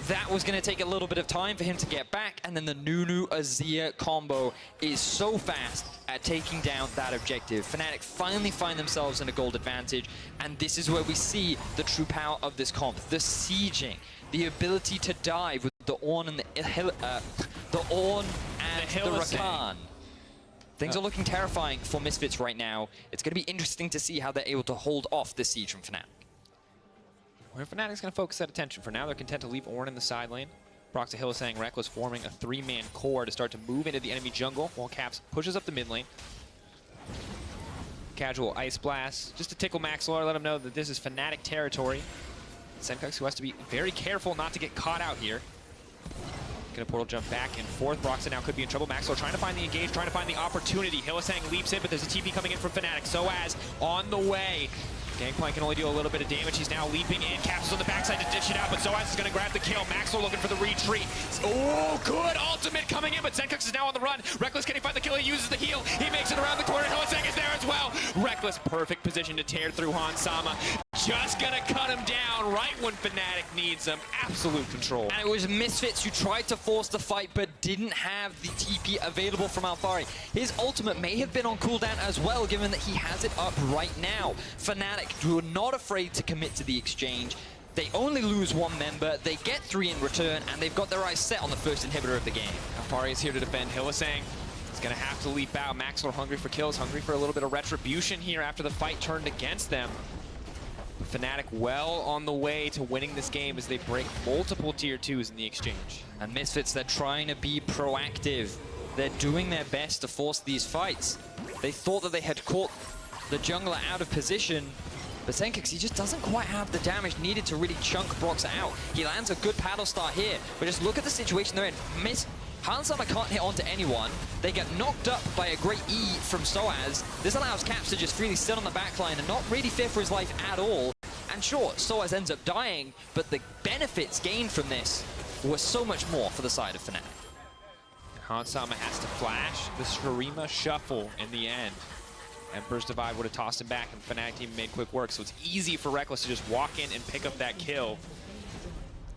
That was going to take a little bit of time for him to get back, and then the Nunu Azir combo is so fast at taking down that objective. Fnatic finally find themselves in a gold advantage, and this is where we see the true power of this comp. The sieging, the ability to dive with the Ornn and the Rakan. Things are looking terrifying for Misfits right now. It's going to be interesting to see how they're able to hold off this siege from Fnatic. Where Fnatic's going to focus that attention. For now, they're content to leave Ornn in the side lane. Broxah, Hylissang, Rekkles forming a three-man core to start to move into the enemy jungle, while Caps pushes up the mid lane. Casual Ice Blast, just to tickle Maxlore, let him know that this is Fnatic territory. Sencux, who has to be very careful not to get caught out here. Gonna portal jump back and forth. Broxah now could be in trouble. Maxlore trying to find the engage, trying to find the opportunity. Hylissang leaps in, but there's a TP coming in from Fnatic. sOAZ on the way. Gangplank can only do a little bit of damage. He's now leaping in. Caps is on the backside to dish it out, but sOAZ is going to grab the kill. Maxlore looking for the retreat. Oh, good ultimate coming in, but Sencux is now on the run. Rekkles, can he find the kill? He uses the heal. He makes it around the corner. Hylissang is there as well. Rekkles, perfect position to tear through Hansama. Just going to cut him down right when Fnatic needs him. Absolute control. And it was Misfits who tried to force the fight, but didn't have the TP available from Alphari. His ultimate may have been on cooldown as well, given that he has it up right now. Fnatic were not afraid to commit to the exchange. They only lose one member, they get 3 in return, and they've got their eyes set on the first inhibitor of the game. Alphari is here to defend. Hylissang is going to have to leap out. Maxlore hungry for kills, hungry for a little bit of retribution here after the fight turned against them. But Fnatic well on the way to winning this game as they break multiple tier 2s in the exchange. And Misfits, they're trying to be proactive. They're doing their best to force these fights. They thought that they had caught the jungler out of position, but Sencux, he just doesn't quite have the damage needed to really chunk Broxah out. He lands a good paddle start here, but just look at the situation they're in. Hansama can't hit onto anyone. They get knocked up by a great E from sOAZ. This allows Caps to just freely sit on the backline and not really fear for his life at all. And sure, sOAZ ends up dying, but the benefits gained from this were so much more for the side of Fnatic. Hansama has to flash the Shurima Shuffle in the end. Emperor's Divide would have tossed him back, and Fnatic team made quick work, so it's easy for Rekkles to just walk in and pick up that kill.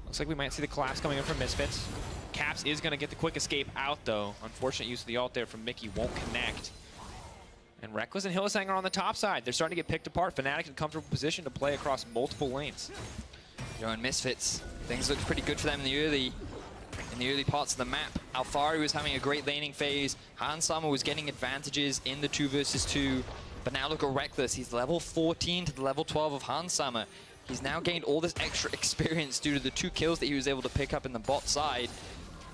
Looks like we might see the collapse coming in from Misfits. Caps is going to get the quick escape out, though. Unfortunate use of the ult there from Mikyx won't connect. And Rekkles and Hylissang are on the top side. They're starting to get picked apart. Fnatic in a comfortable position to play across multiple lanes. And Misfits, things looked pretty good for them in the early parts of the map. Alphari was having a great laning phase. Hansama was getting advantages in the 2 versus 2. But now look at Rekkles. He's level 14 to the level 12 of Hansama. He's now gained all this extra experience due to the 2 kills that he was able to pick up in the bot side.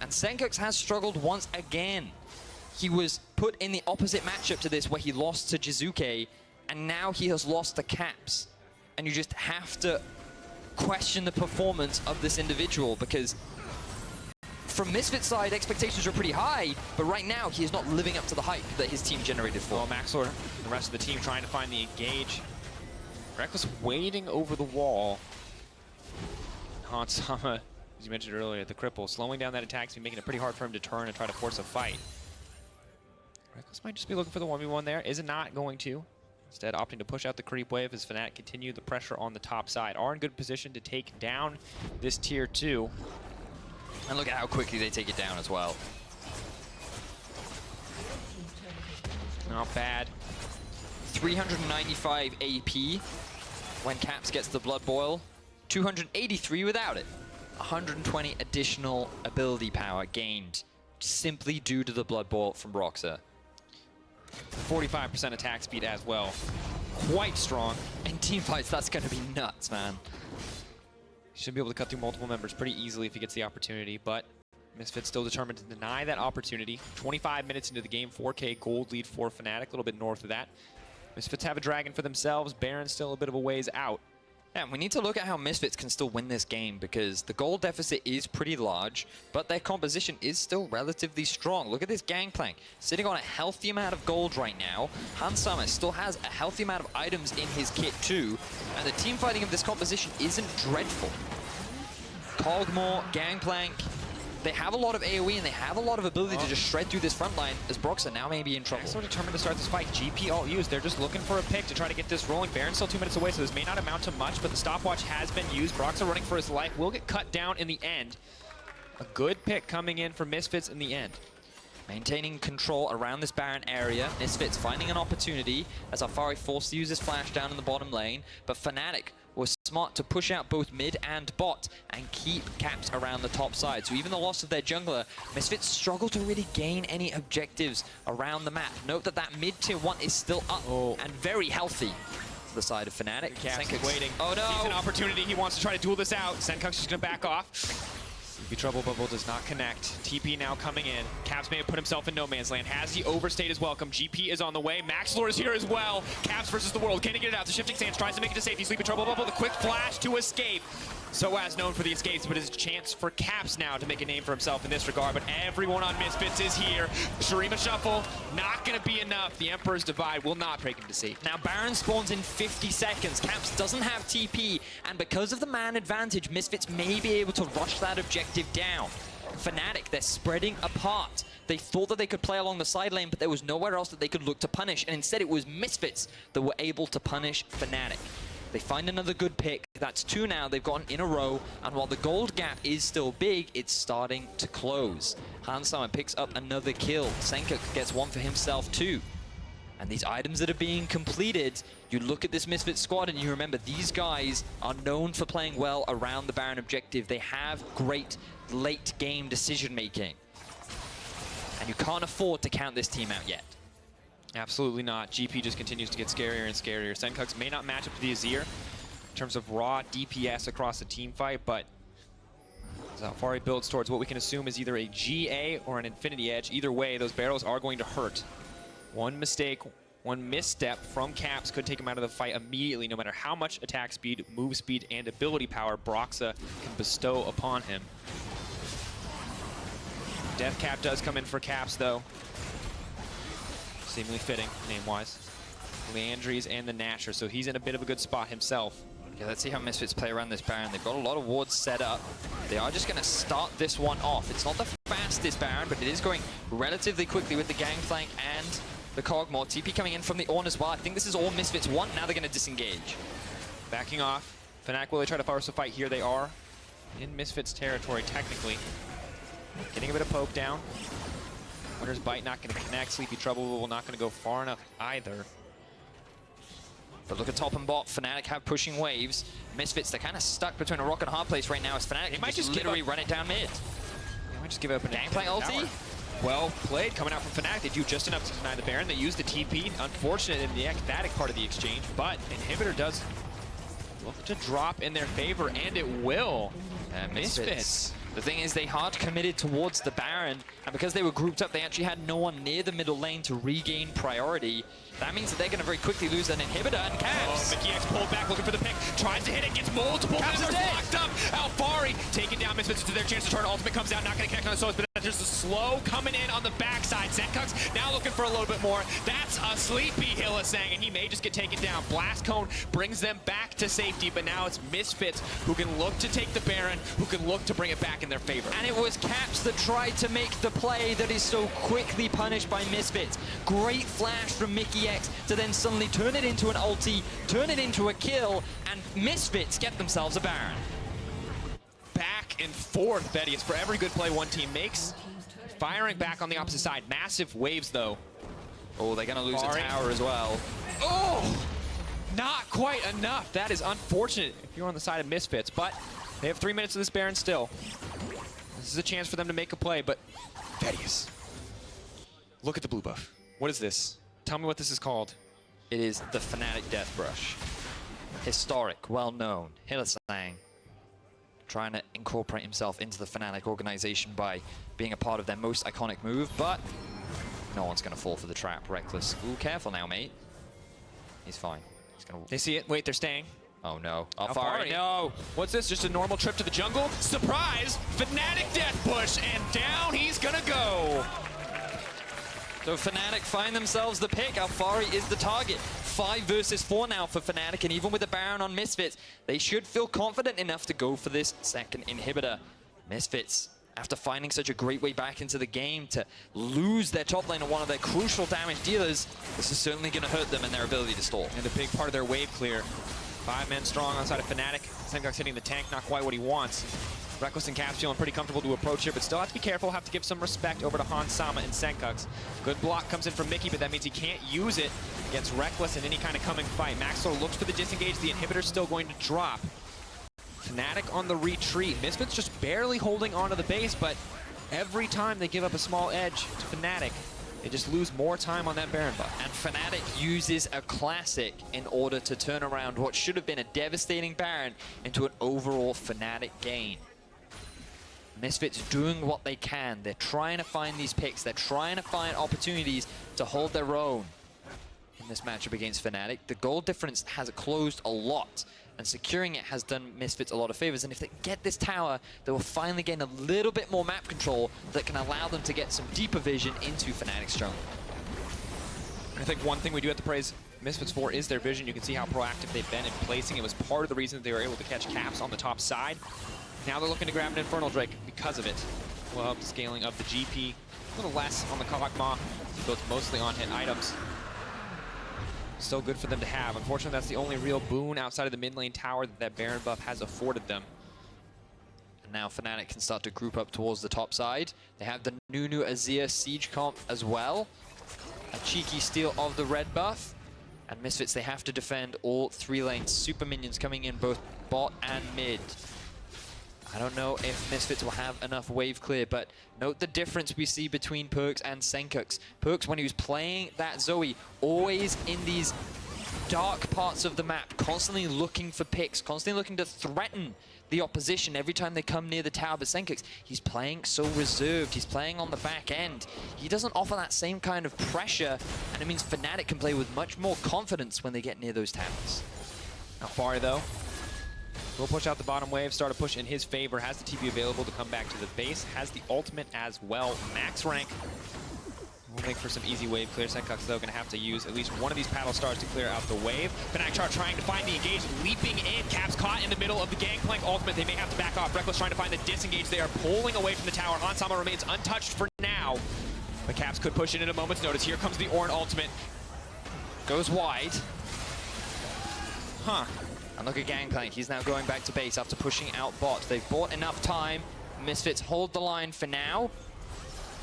And Sencux has struggled once again. He was put in the opposite matchup to this, where he lost to Jizuke, and now he has lost to Caps. And you just have to question the performance of this individual, because from Misfits' side, expectations are pretty high, but right now he is not living up to the hype that his team generated for. Well, Maxlore and the rest of the team trying to find the engage. Rekkles waiting over the wall. Hansama, as you mentioned earlier, the cripple, slowing down that attack speed, making it pretty hard for him to turn and try to force a fight. Rekkles might just be looking for the 1v1 there. Is it not going to? Instead, opting to push out the creep wave as Fnatic continue the pressure on the top side. Are in good position to take down this tier 2. And look at how quickly they take it down as well. Not bad. 395 AP when Caps gets the Blood Boil. 283 without it. 120 additional ability power gained simply due to the Blood Boil from Broxah. 45% attack speed as well. Quite strong. In teamfights, that's going to be nuts, man. Should be able to cut through multiple members pretty easily if he gets the opportunity, but Misfits still determined to deny that opportunity. 25 minutes into the game, 4K gold lead for Fnatic, a little bit north of that. Misfits have a dragon for themselves. Baron's still a bit of a ways out. Yeah, we need to look at how Misfits can still win this game, because the gold deficit is pretty large, but their composition is still relatively strong. Look at this Gangplank, sitting on a healthy amount of gold right now. Hansama still has a healthy amount of items in his kit too, and the team fighting of this composition isn't dreadful. Kog'Maw, Gangplank, they have a lot of AoE and they have a lot of ability to just shred through this front line, as Broxah now may be in trouble. So determined to start this fight. GP alt used. They're just looking for a pick to try to get this rolling. Baron's still 2 minutes away, so this may not amount to much, but the stopwatch has been used. Broxah running for his life will get cut down in the end. A good pick coming in for Misfits in the end. Maintaining control around this Baron area. Misfits finding an opportunity as Alphari forced to use his flash down in the bottom lane, but Fnatic was smart to push out both mid and bot and keep caps around the top side. So even the loss of their jungler, Misfits struggle to really gain any objectives around the map. Note that that mid tier 1 is still up and very healthy to the side of Fnatic. Sencux waiting. Oh no! He's an opportunity. He wants to try to duel this out. Sencux is going to back off. Trouble bubble does not connect. TP now coming in. Caps may have put himself in no man's land. Has he overstayed his welcome? GP is on the way. Maxlore is here as well. Caps versus the world. Can he get it out? The shifting stance tries to make it to safety. Sleepy trouble bubble. The quick flash to escape. sOAZ known for the escapes, but it's a chance for Caps now to make a name for himself in this regard. But everyone on Misfits is here. Shurima Shuffle, not going to be enough. The Emperor's Divide will not break him to safety. Now Baron spawns in 50 seconds. Caps doesn't have TP, and because of the man advantage, Misfits may be able to rush that objective down. Fnatic, they're spreading apart. They thought that they could play along the side lane, but there was nowhere else that they could look to punish, and instead it was Misfits that were able to punish Fnatic. They find another good pick. That's 2 now. They've gotten in a row. And while the gold gap is still big, it's starting to close. Hylissang picks up another kill. Sencux gets one for himself too. And these items that are being completed, you look at this Misfits squad and you remember these guys are known for playing well around the Baron objective. They have great late game decision making. And you can't afford to count this team out yet. Absolutely not. GP just continues to get scarier and scarier. Sencux may not match up to the Azir in terms of raw DPS across the team fight, but as Alphari builds towards what we can assume is either a GA or an Infinity Edge, either way, those barrels are going to hurt. One mistake, one misstep from Caps could take him out of the fight immediately, no matter how much attack speed, move speed, and ability power Broxah can bestow upon him. Death Cap does come in for Caps, though. Seemingly fitting, name-wise. Leandries and the Nasher, so he's in a bit of a good spot himself. Okay, let's see how Misfits play around this Baron. They've got a lot of wards set up. They are just going to start this one off. It's not the fastest Baron, but it is going relatively quickly with the Gangplank and the Kog'Maw. TP coming in from the Ornn as well. I think this is all Misfits want. Now they're going to disengage. Backing off. Fnatic, will they try to force a fight here? They are in Misfits territory, technically. Getting a bit of poke down. Winter's Bite not going to connect. Sleepy Trouble not going to go far enough either. But look at top and bot. Fnatic have pushing waves. Misfits, they're kind of stuck between a rock and a hard place right now as Fnatic might just literally run it down mid. They might just give up an Gangplank ulti. Well played coming out from Fnatic. They do just enough to deny the Baron. They use the TP. Unfortunate in the ecstatic part of the exchange, but Inhibitor does look to drop in their favor, and it will. Misfits. The thing is, they hard committed towards the Baron, and because they were grouped up, they actually had no one near the middle lane to regain priority. That means that they're going to very quickly lose an Inhibitor, and Caps. Mikyx pulled back, looking for the pick, tries to hit it, gets multiple. Caps is locked up. Alphari taking down Misfits to their chance to turn. Ultimate comes out, not going to connect on the sOAZ, but that's just a slow coming in on the backside. Sencux now looking for a little bit more. That's a sleepy Hylissang, and he may just get taken down. Blast Cone brings them back to safety, but now it's Misfits who can look to take the Baron, who can look to bring it back in their favor. And it was Caps that tried to make the play that is so quickly punished by Misfits. Great flash from Mikyx to then suddenly turn it into an ulti, turn it into a kill, and Misfits get themselves a Baron. Back and forth, Vedius, for every good play one team makes. Firing back on the opposite side. Massive waves, though. Oh, they're going to lose a tower as well. Oh! Not quite enough. That is unfortunate if you're on the side of Misfits, but they have 3 minutes of this Baron still. This is a chance for them to make a play, but Vedius. Look at the blue buff. What is this? Tell me what this is called. It is the Fnatic Death Brush. Historic, well-known. Hylissang trying to incorporate himself into the Fnatic organization by being a part of their most iconic move, but no one's going to fall for the trap. Rekkles. Ooh, careful now, mate. He's fine. He's gonna... They see it. Wait, they're staying. Oh no. Alphari, no! What's this? Just a normal trip to the jungle? Surprise! Fnatic Death Push, and down he's gonna go! So Fnatic find themselves the pick. Alphari is the target. 5 versus 4 now for Fnatic, and even with the Baron on Misfits, they should feel confident enough to go for this second Inhibitor. Misfits after finding such a great way back into the game, to lose their top lane and one of their crucial damage dealers, this is certainly going to hurt them in their ability to stall. And a big part of their wave clear. 5 men strong on side of Fnatic. Sencux hitting the tank, not quite what he wants. Rekkles and Caps feeling pretty comfortable to approach here, but still have to be careful, have to give some respect over to Sama and Sencux. Good block comes in from Mikyx, but that means he can't use it against Rekkles in any kind of coming fight. Maxlore looks for the disengage, the inhibitor's still going to drop. Fnatic on the retreat. Misfits just barely holding onto the base, but every time they give up a small edge to Fnatic, they just lose more time on that Baron buff. And Fnatic uses a classic in order to turn around what should have been a devastating Baron into an overall Fnatic gain. Misfits doing what they can. They're trying to find these picks. They're trying to find opportunities to hold their own in this matchup against Fnatic. The goal difference has closed a lot, and securing it has done Misfits a lot of favors. And if they get this tower, they will finally gain a little bit more map control that can allow them to get some deeper vision into Fnatic's jungle. I think one thing we do have to praise Misfits for is their vision. You can see how proactive they've been in placing. It was part of the reason that they were able to catch Caps on the top side. Now they're looking to grab an Infernal Drake because of it. Well, scaling of the GP, a little less on the Kog'Maw. Built mostly on hit items. Still good for them to have. Unfortunately, that's the only real boon outside of the mid lane tower that Baron buff has afforded them. And now Fnatic can start to group up towards the top side. They have the Nunu Azir siege comp as well. A cheeky steal of the red buff. And Misfits, they have to defend all 3 lanes. Super minions coming in both bot and mid. I don't know if Misfits will have enough wave clear, but note the difference we see between Perkz and Sencux. Perkz, when he was playing that Zoe, always in these dark parts of the map, constantly looking for picks, constantly looking to threaten the opposition every time they come near the tower. But Sencux, he's playing so reserved, he's playing on the back end. He doesn't offer that same kind of pressure, and it means Fnatic can play with much more confidence when they get near those towers. Alphari, though, will push out the bottom wave, start a push in his favor, has the TP available to come back to the base, has the ultimate as well. Max rank. We'll make for some easy wave clear. Sencux, though, going to have to use at least one of these paddle stars to clear out the wave. Fnatic trying to find the engage, leaping in. Caps caught in the middle of the Gangplank ultimate. They may have to back off. Rekkles trying to find the disengage. They are pulling away from the tower. Sama remains untouched for now. But Caps could push in at a moment's notice. Here comes the Ornn ultimate. Goes wide. Huh. And look at Gangplank, he's now going back to base after pushing out bot. They've bought enough time. Misfits hold the line for now.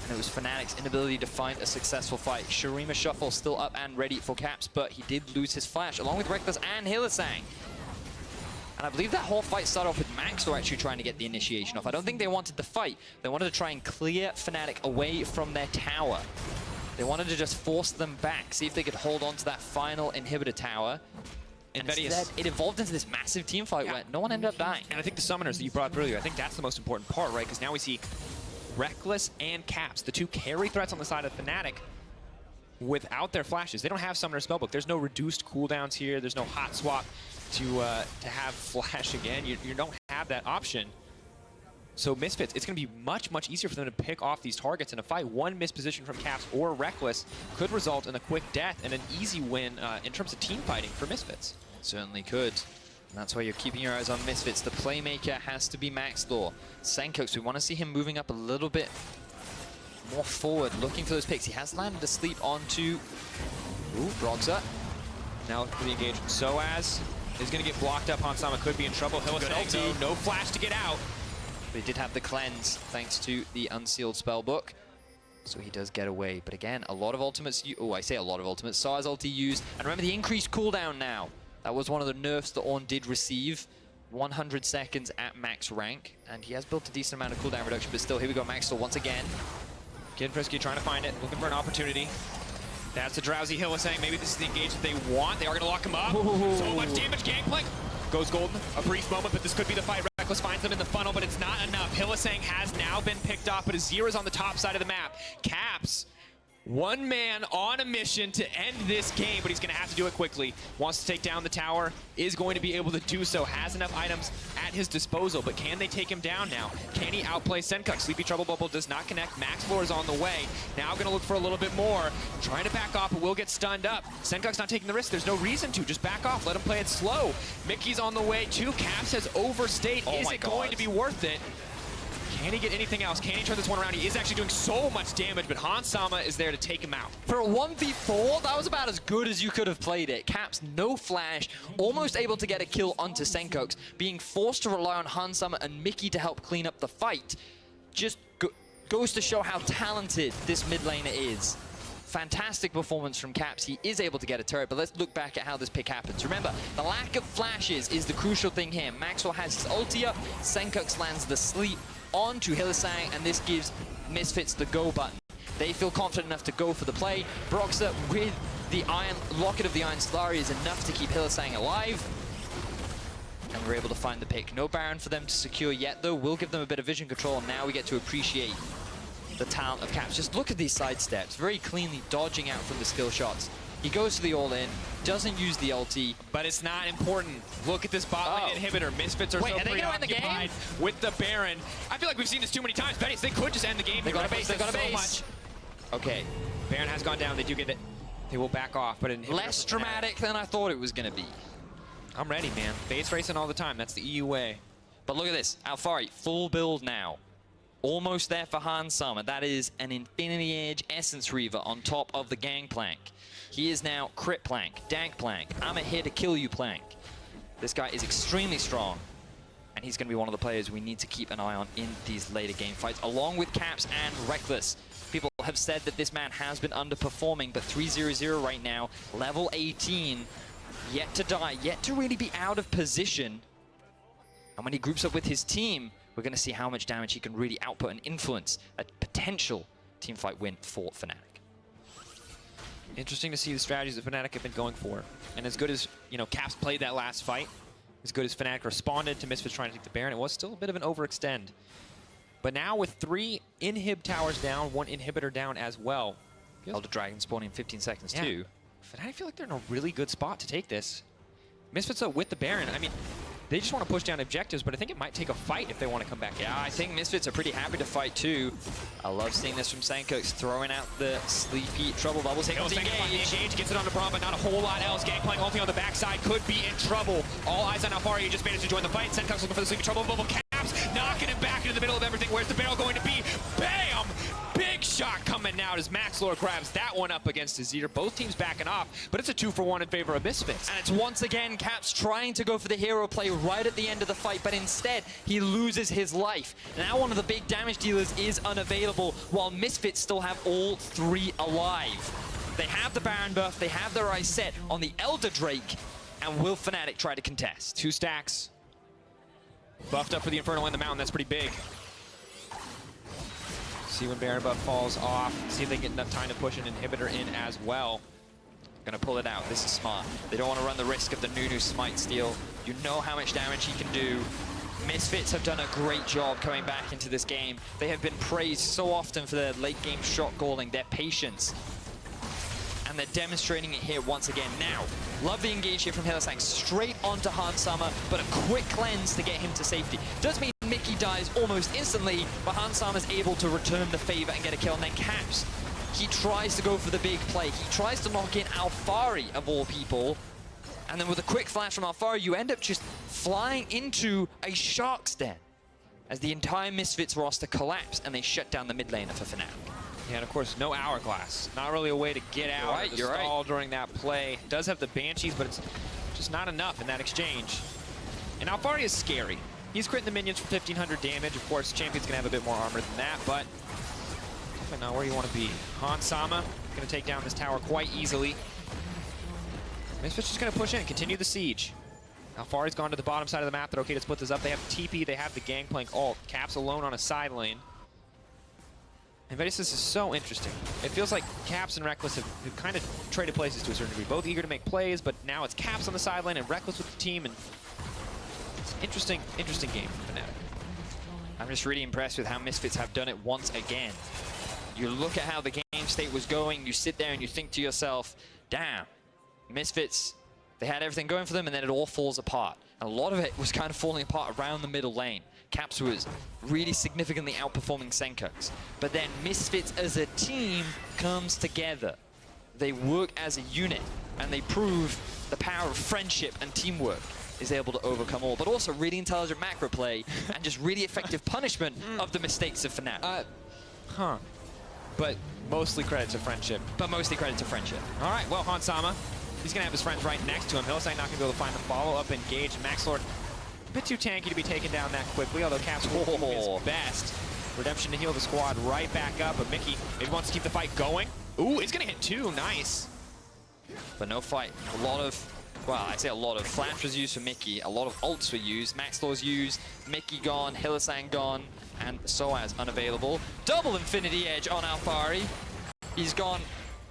And it was Fnatic's inability to find a successful fight. Shurima Shuffle still up and ready for Caps, but he did lose his flash, along with Rekkles and Hylissang. And I believe that whole fight started off with Maxlore actually trying to get the initiation off. I don't think they wanted the fight. They wanted to try and clear Fnatic away from their tower. They wanted to just force them back, see if they could hold on to that final inhibitor tower. And instead, it evolved into this massive team fight where no one ended up dying. And I think the summoners that you brought up earlier, I think that's the most important part, right? Because now we see Rekkles and Caps, the two carry threats on the side of Fnatic, without their flashes. They don't have Summoner Spellbook. There's no reduced cooldowns here. There's no hot swap to have flash again. You don't have that option. So Misfits, it's going to be much, much easier for them to pick off these targets in a fight. One misposition from Caps or Rekkles could result in a quick death and an easy win in terms of team fighting for Misfits. Certainly could. And that's why you're keeping your eyes on Misfits. The playmaker has to be Maxlore. Sencux, we want to see him moving up a little bit more forward, looking for those picks. He has landed asleep onto Broxah. Now for the engage, sOAZ is going to get blocked up. Sama could be in trouble. Hylissang, no flash to get out. But he did have the cleanse thanks to the unsealed spellbook. So he does get away. But again, a lot of ultimates. Oh, I say a lot of ultimates. sOAZ ulti used. And remember the increased cooldown now. That was one of the nerfs that Ornn did receive. 100 seconds at max rank. And he has built a decent amount of cooldown reduction. But still, here we go. Maxlore once again. Kid Frisky trying to find it. Looking for an opportunity. That's a drowsy Hylissang. Maybe this is the engage that they want. They are going to lock him up. Ooh. So much damage. Gangplank goes golden. A brief moment, but this could be the fight. Rekkles finds them in the funnel, but it's not enough. Hylissang has now been picked off, but Azir is on the top side of the map. Caps, one man on a mission to end this game, but he's going to have to do it quickly. Wants to take down the tower, is going to be able to do so, has enough items at his disposal, but can they take him down now? Can he outplay Sencux? Sleepy Trouble Bubble does not connect. Maxlore is on the way. Now going to look for a little bit more. Trying to back off, but will get stunned up. Sencux not taking the risk. There's no reason to. Just back off. Let him play it slow. Mikyx on the way too. Caps has overstayed. Is it going to be worth it? Can he get anything else? Can he turn this one around? He is actually doing so much damage, but Hans Sama is there to take him out. For a 1v4, that was about as good as you could have played it. Caps, no flash, almost able to get a kill onto Sencux, being forced to rely on Hans Sama and Mikyx to help clean up the fight. Just goes to show how talented this mid laner is. Fantastic performance from Caps. He is able to get a turret, but let's look back at how this pick happens. Remember, the lack of flashes is the crucial thing here. Maxlore has his ulti up, Sencux lands the sleep onto Hylissang, and this gives Misfits the go button. They feel confident enough to go for the play. Broxah with the Locket of the Iron Slurry is enough to keep Hylissang alive. And we're able to find the pick. No Baron for them to secure yet, though. We'll give them a bit of vision control, and now we get to appreciate the talent of Caps. Just look at these side steps, very cleanly dodging out from the skill shots. He goes to the all-in, doesn't use the ulti. But it's not important. Look at this bot lane inhibitor. Misfits are so preoccupied with the Baron. I feel like we've seen this too many times. Vedius, they could just end the game. They got a base, they got a base. Much. Okay, Baron has gone down. They do get it. They will back off, but less dramatic than I thought it was going to be. I'm ready, man. Base racing all the time. That's the EU way. But look at this. Alphari, full build now. Almost there for Hans Sama. That is an Infinity Edge Essence Reaver on top of the Gangplank. He is now Crit Plank, Dank Plank, I'm here to kill you Plank. This guy is extremely strong, and he's going to be one of the players we need to keep an eye on in these later game fights, along with Caps and Rekkles. People have said that this man has been underperforming, but 3-0-0 right now, level 18, yet to die, yet to really be out of position. And when he groups up with his team, we're going to see how much damage he can really output and influence a potential teamfight win for Fnatic. Interesting to see the strategies that Fnatic have been going for. And as good as, you know, Caps played that last fight, as good as Fnatic responded to Misfits trying to take the Baron, it was still a bit of an overextend. But now with 3 inhib towers down, 1 inhibitor down as well. Elder Dragon spawning in 15 seconds too. Fnatic feel like they're in a really good spot to take this. Misfits though with the Baron, I mean, they just want to push down objectives, but I think it might take a fight if they want to come back. Yeah, I think Misfits are pretty happy to fight too. I love seeing this from Sencux, throwing out the sleepy trouble bubbles. Engage gets it on the Braum, but not a whole lot else. Gangplank ulti on the backside could be in trouble. All eyes on Alphari, he just managed to join the fight. Sencux looking for the sleepy trouble bubble. Caps knocking him back into the middle of everything. Where's the barrel going to be? Bam! Big shot coming out as Maxlore grabs that one up against Azir. Both teams backing off, but it's a 2-for-1 in favor of Misfits. And it's once again Caps trying to go for the hero play right at the end of the fight, but instead he loses his life. Now one of the big damage dealers is unavailable, while Misfits still have all 3 alive. They have the Baron buff, they have their eyes set on the Elder Drake, and will Fnatic try to contest? 2 stacks. Buffed up for the Infernal in the mountain, that's pretty big. See when Baron buff falls off, see if they get enough time to push an inhibitor in as well. Gonna pull it out, this is smart. They don't want to run the risk of the Nunu smite steal. You know how much damage he can do. Misfits have done a great job coming back into this game. They have been praised so often for their late game shot calling, their patience. And they're demonstrating it here once again. Now, love the engage here from Hylissang, straight onto Hans Sama, but a quick cleanse to get him to safety. Does mean Mikyx dies almost instantly, but Hans Sama's able to return the favor and get a kill. And then Caps, he tries to go for the big play. He tries to knock in Alphari, of all people. And then with a quick flash from Alphari, you end up just flying into a shark's den as the entire Misfits roster collapse and they shut down the mid laner for Fnatic. Yeah, and of course, no hourglass. Not really a way to get out of the stall during that play. Does have the Banshees, but it's just not enough in that exchange. And Alphari is scary. He's critting the minions for 1,500 damage. Of course, Champion's going to have a bit more armor than that, but definitely not where you want to be. Hans Sama going to take down this tower quite easily. Misfits just going to push in, continue the siege. Alphari's gone to the bottom side of the map. They're okay to split this up. They have TP, they have the Gangplank ult. Caps alone on a side lane. And Vedius, this is so interesting. It feels like Caps and Rekkles have kind of traded places to a certain degree. Both eager to make plays, but now it's Caps on the sideline and Rekkles with the team. And it's an interesting game for Fnatic. I'm just really impressed with how Misfits have done it once again. You look at how the game state was going, you sit there and you think to yourself, damn, Misfits, they had everything going for them and then it all falls apart. And a lot of it was kind of falling apart around the middle lane. Caps was really significantly outperforming Sencux. But then Misfits as a team comes together. They work as a unit and they prove the power of friendship and teamwork. is able to overcome all, but also really intelligent macro play and just really effective punishment of the mistakes of Fnatic. But mostly credit to friendship. But mostly credit to friendship. All right, well, Hansama, he's going to have his friends right next to him. Hylissang not going to be able to find the follow-up engage. Maxlore, a bit too tanky to be taken down that quickly, although Caps will do his best. Redemption to heal the squad right back up, but Mikyx maybe wants to keep the fight going. Ooh, he's going to hit 2. Nice. But no fight. A lot of, well, I'd say a lot of flash was used for Mikyx. A lot of ults were used. Maxlore's used. Mikyx gone. Hylissang gone. And sOAZ unavailable. Double Infinity Edge on Alphari. He's gone.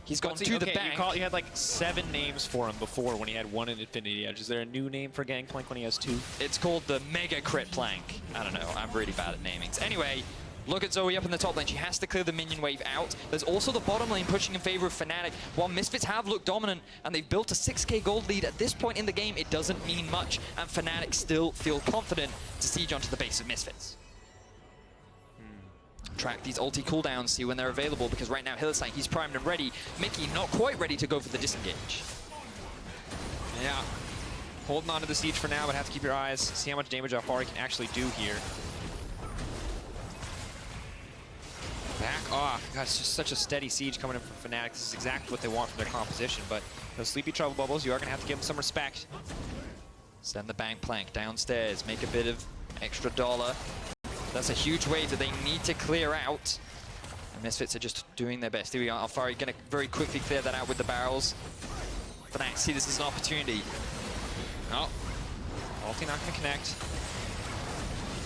He's gone to the bank. You had like 7 names for him before when he had 1 in Infinity Edge. Is there a new name for Gangplank when he has 2? It's called the Mega Crit Plank. I don't know. I'm really bad at namings. Anyway, look at Zoe up in the top lane. She has to clear the minion wave out. There's also the bottom lane pushing in favor of Fnatic. While Misfits have looked dominant and they've built a 6k gold lead, at this point in the game, it doesn't mean much. And Fnatic still feel confident to siege onto the base of Misfits. Track these ulti cooldowns, see when they're available, because right now Hylissang, he's primed and ready. Mikyx not quite ready to go for the disengage. Yeah, holding on to the siege for now, but have to keep your eyes, see how much damage Alphari can actually do here. Back off. God, it's just such a steady siege coming in from Fnatic. This is exactly what they want from their composition, but those sleepy trouble bubbles, you are going to have to give them some respect. Send the Gangplank downstairs, make a bit of extra dollar. That's a huge wave that they need to clear out. And Misfits are just doing their best. Here we go. Alphari going to very quickly clear that out with the barrels. Fnatic see this as an opportunity. Oh, ulti not going to connect.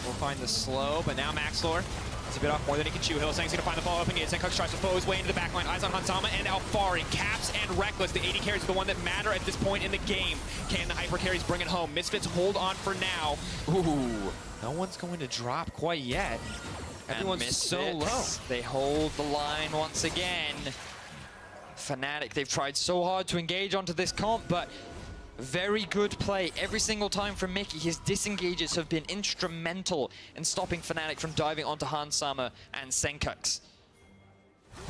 We'll find the slow, but now Maxlore is a bit off more than he can chew. Hylissang's going to find the follow-up engage. Sencux tries to throw his way into the backline. Eyes on Hansama and Alphari. Caps and Rekkles. The AD carries are the one that matter at this point in the game. Can the hyper carries bring it home? Misfits hold on for now. Ooh. No one's going to drop quite yet. Everyone's so low. They hold the line once again. Fnatic, they've tried so hard to engage onto this comp, but very good play every single time from Mikyx. His disengages have been instrumental in stopping Fnatic from diving onto Hansama and Sencux.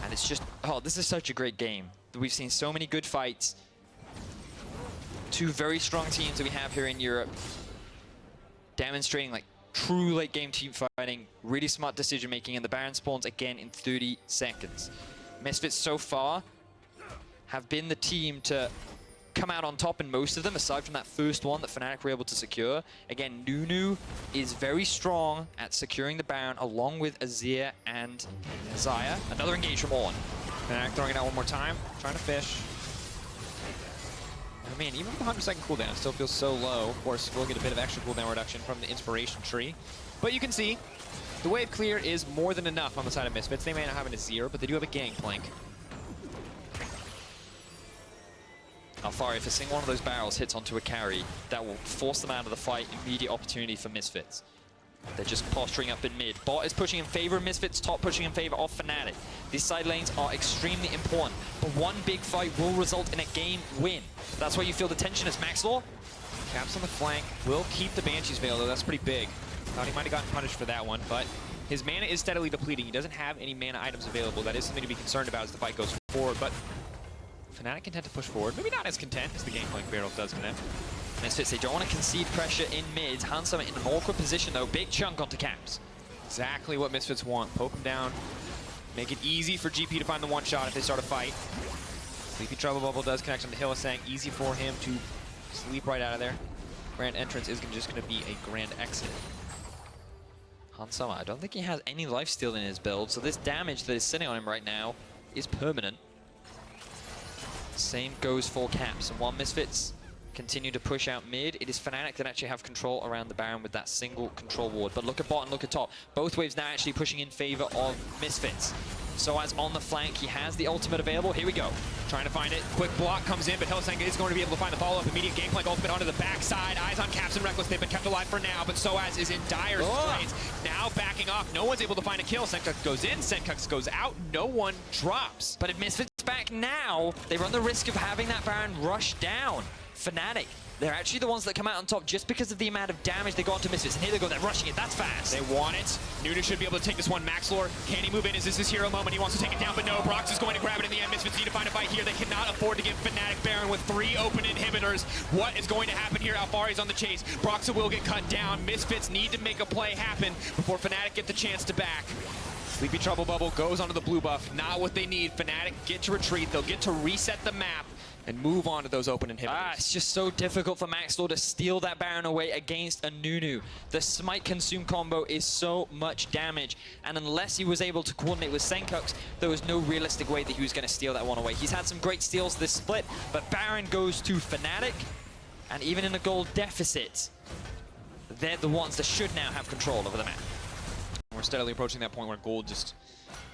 And it's just, oh, this is such a great game. We've seen so many good fights. 2 very strong teams that we have here in Europe, demonstrating like true late game team fighting, really smart decision making, and the Baron spawns again in 30 seconds. Misfits so far have been the team to come out on top in most of them, aside from that first one that Fnatic were able to secure. Again, Nunu is very strong at securing the Baron, along with Azir and Xayah. Another engage from Ornn. Fnatic throwing it out one more time, trying to fish. I mean, even with the 100-second cooldown, it still feels so low. Of course, we'll get a bit of extra cooldown reduction from the inspiration tree. But you can see, the wave clear is more than enough on the side of Misfits. They may not have an Azir, but they do have a Gangplank. Alphari, if a single one of those barrels hits onto a carry, that will force them out of the fight. Immediate opportunity for Misfits. They're just posturing up in mid. Bot is pushing in favor of Misfits, top pushing in favor of Fnatic. These side lanes are extremely important, but one big fight will result in a game win. That's why you feel the tension as Maxlore. Caps on the flank, will keep the Banshee's Veil, though. That's pretty big. Thought he might have gotten punished for that one, but his mana is steadily depleting. He doesn't have any mana items available. That is something to be concerned about as the fight goes forward, but Fnatic content to push forward. Maybe not as content as the Gangplank barrel does connect. Misfits, they don't want to concede pressure in mid. Hansama in an awkward position, though. Big chunk onto Caps. Exactly what Misfits want. Poke him down. Make it easy for GP to find the one-shot if they start a fight. Sleepy Trouble Bubble does connect on the Hylissang. Easy for him to sleep right out of there. Grand entrance is just going to be a grand exit. Hansama, I don't think he has any lifesteal in his build, so this damage that is sitting on him right now is permanent. Same goes for Caps. And while Misfits continue to push out mid, it is Fnatic that actually have control around the Baron with that single control ward. But look at bot and look at top. Both waves now actually pushing in favor of Misfits. sOAZ on the flank, he has the ultimate available. Here we go. Trying to find it. Quick block comes in, but Hylissang is going to be able to find the follow-up. Immediate Gangplank ultimate onto the backside. Eyes on Caps and Rekkles. They've been kept alive for now, but sOAZ is in dire straits. Now backing off. No one's able to find a kill. Sencux goes in. Sencux goes out. No one drops. But if Misfits fight back now, they run the risk of having that Baron rush down. Fnatic, they're actually the ones that come out on top just because of the amount of damage they got onto Misfits. And here they go, they're rushing it, that's fast. They want it. Nunu should be able to take this one. Maxlore, can he move in? Is this his hero moment? He wants to take it down, but no. Broxah is going to grab it in the end. Misfits need to find a fight here. They cannot afford to give Fnatic Baron with 3 open inhibitors. What is going to happen here? Alphari's on the chase. Broxah will get cut down. Misfits need to make a play happen before Fnatic get the chance to back. Sleepy Trouble Bubble goes onto the blue buff. Not what they need. Fnatic get to retreat. They'll get to reset the map and move on to those open inhibitors. It's just so difficult for Maxlore to steal that Baron away against a Nunu. The Smite Consume combo is so much damage, and unless he was able to coordinate with Sencux, there was no realistic way that he was going to steal that one away. He's had some great steals this split, but Baron goes to Fnatic, and even in a gold deficit, they're the ones that should now have control over the map. We're steadily approaching that point where gold just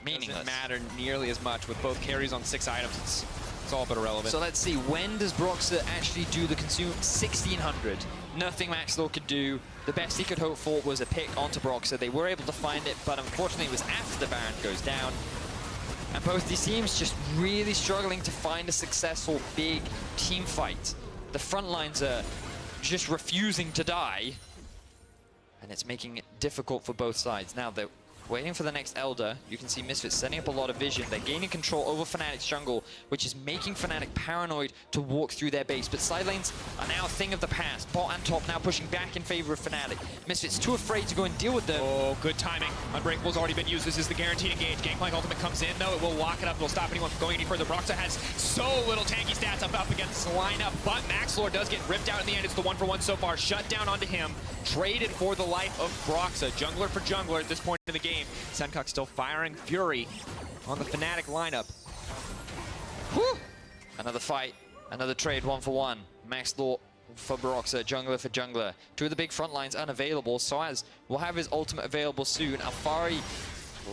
meaningless. Doesn't matter nearly as much. With both carries on 6 items, it's all but irrelevant. So let's see, when does Broxah actually do the consume? 1600. Nothing Maxlore could do. The best he could hope for was a pick onto Broxah. They were able to find it, but unfortunately it was after the Baron goes down. And both these teams just really struggling to find a successful big team fight. The front lines are just refusing to die, and it's making it difficult for both sides. Now they're waiting for the next Elder. You can see Misfits setting up a lot of vision. They're gaining control over Fnatic's jungle, which is making Fnatic paranoid to walk through their base. But side lanes are now a thing of the past. Bot and top now pushing back in favor of Fnatic. Misfits too afraid to go and deal with them. Oh, good timing. Unbreakable's already been used. This is the guaranteed engage. Gangplank ultimate comes in, though. It will lock it up. It will stop anyone from going any further. Broxah has so little tanky stats up against this lineup, but Maxlore does get ripped out in the end. It's the 1-for-1 so far. Shut down onto him. Traded for the life of Broxah. Jungler for jungler at this point in the game. Sencux still firing Fury on the Fnatic lineup. Whew. Another fight, another trade, 1-for-1. Maxlore for Broxah, jungler for jungler. Two of the big front lines unavailable. sOAZ will have his ultimate available soon. Alphari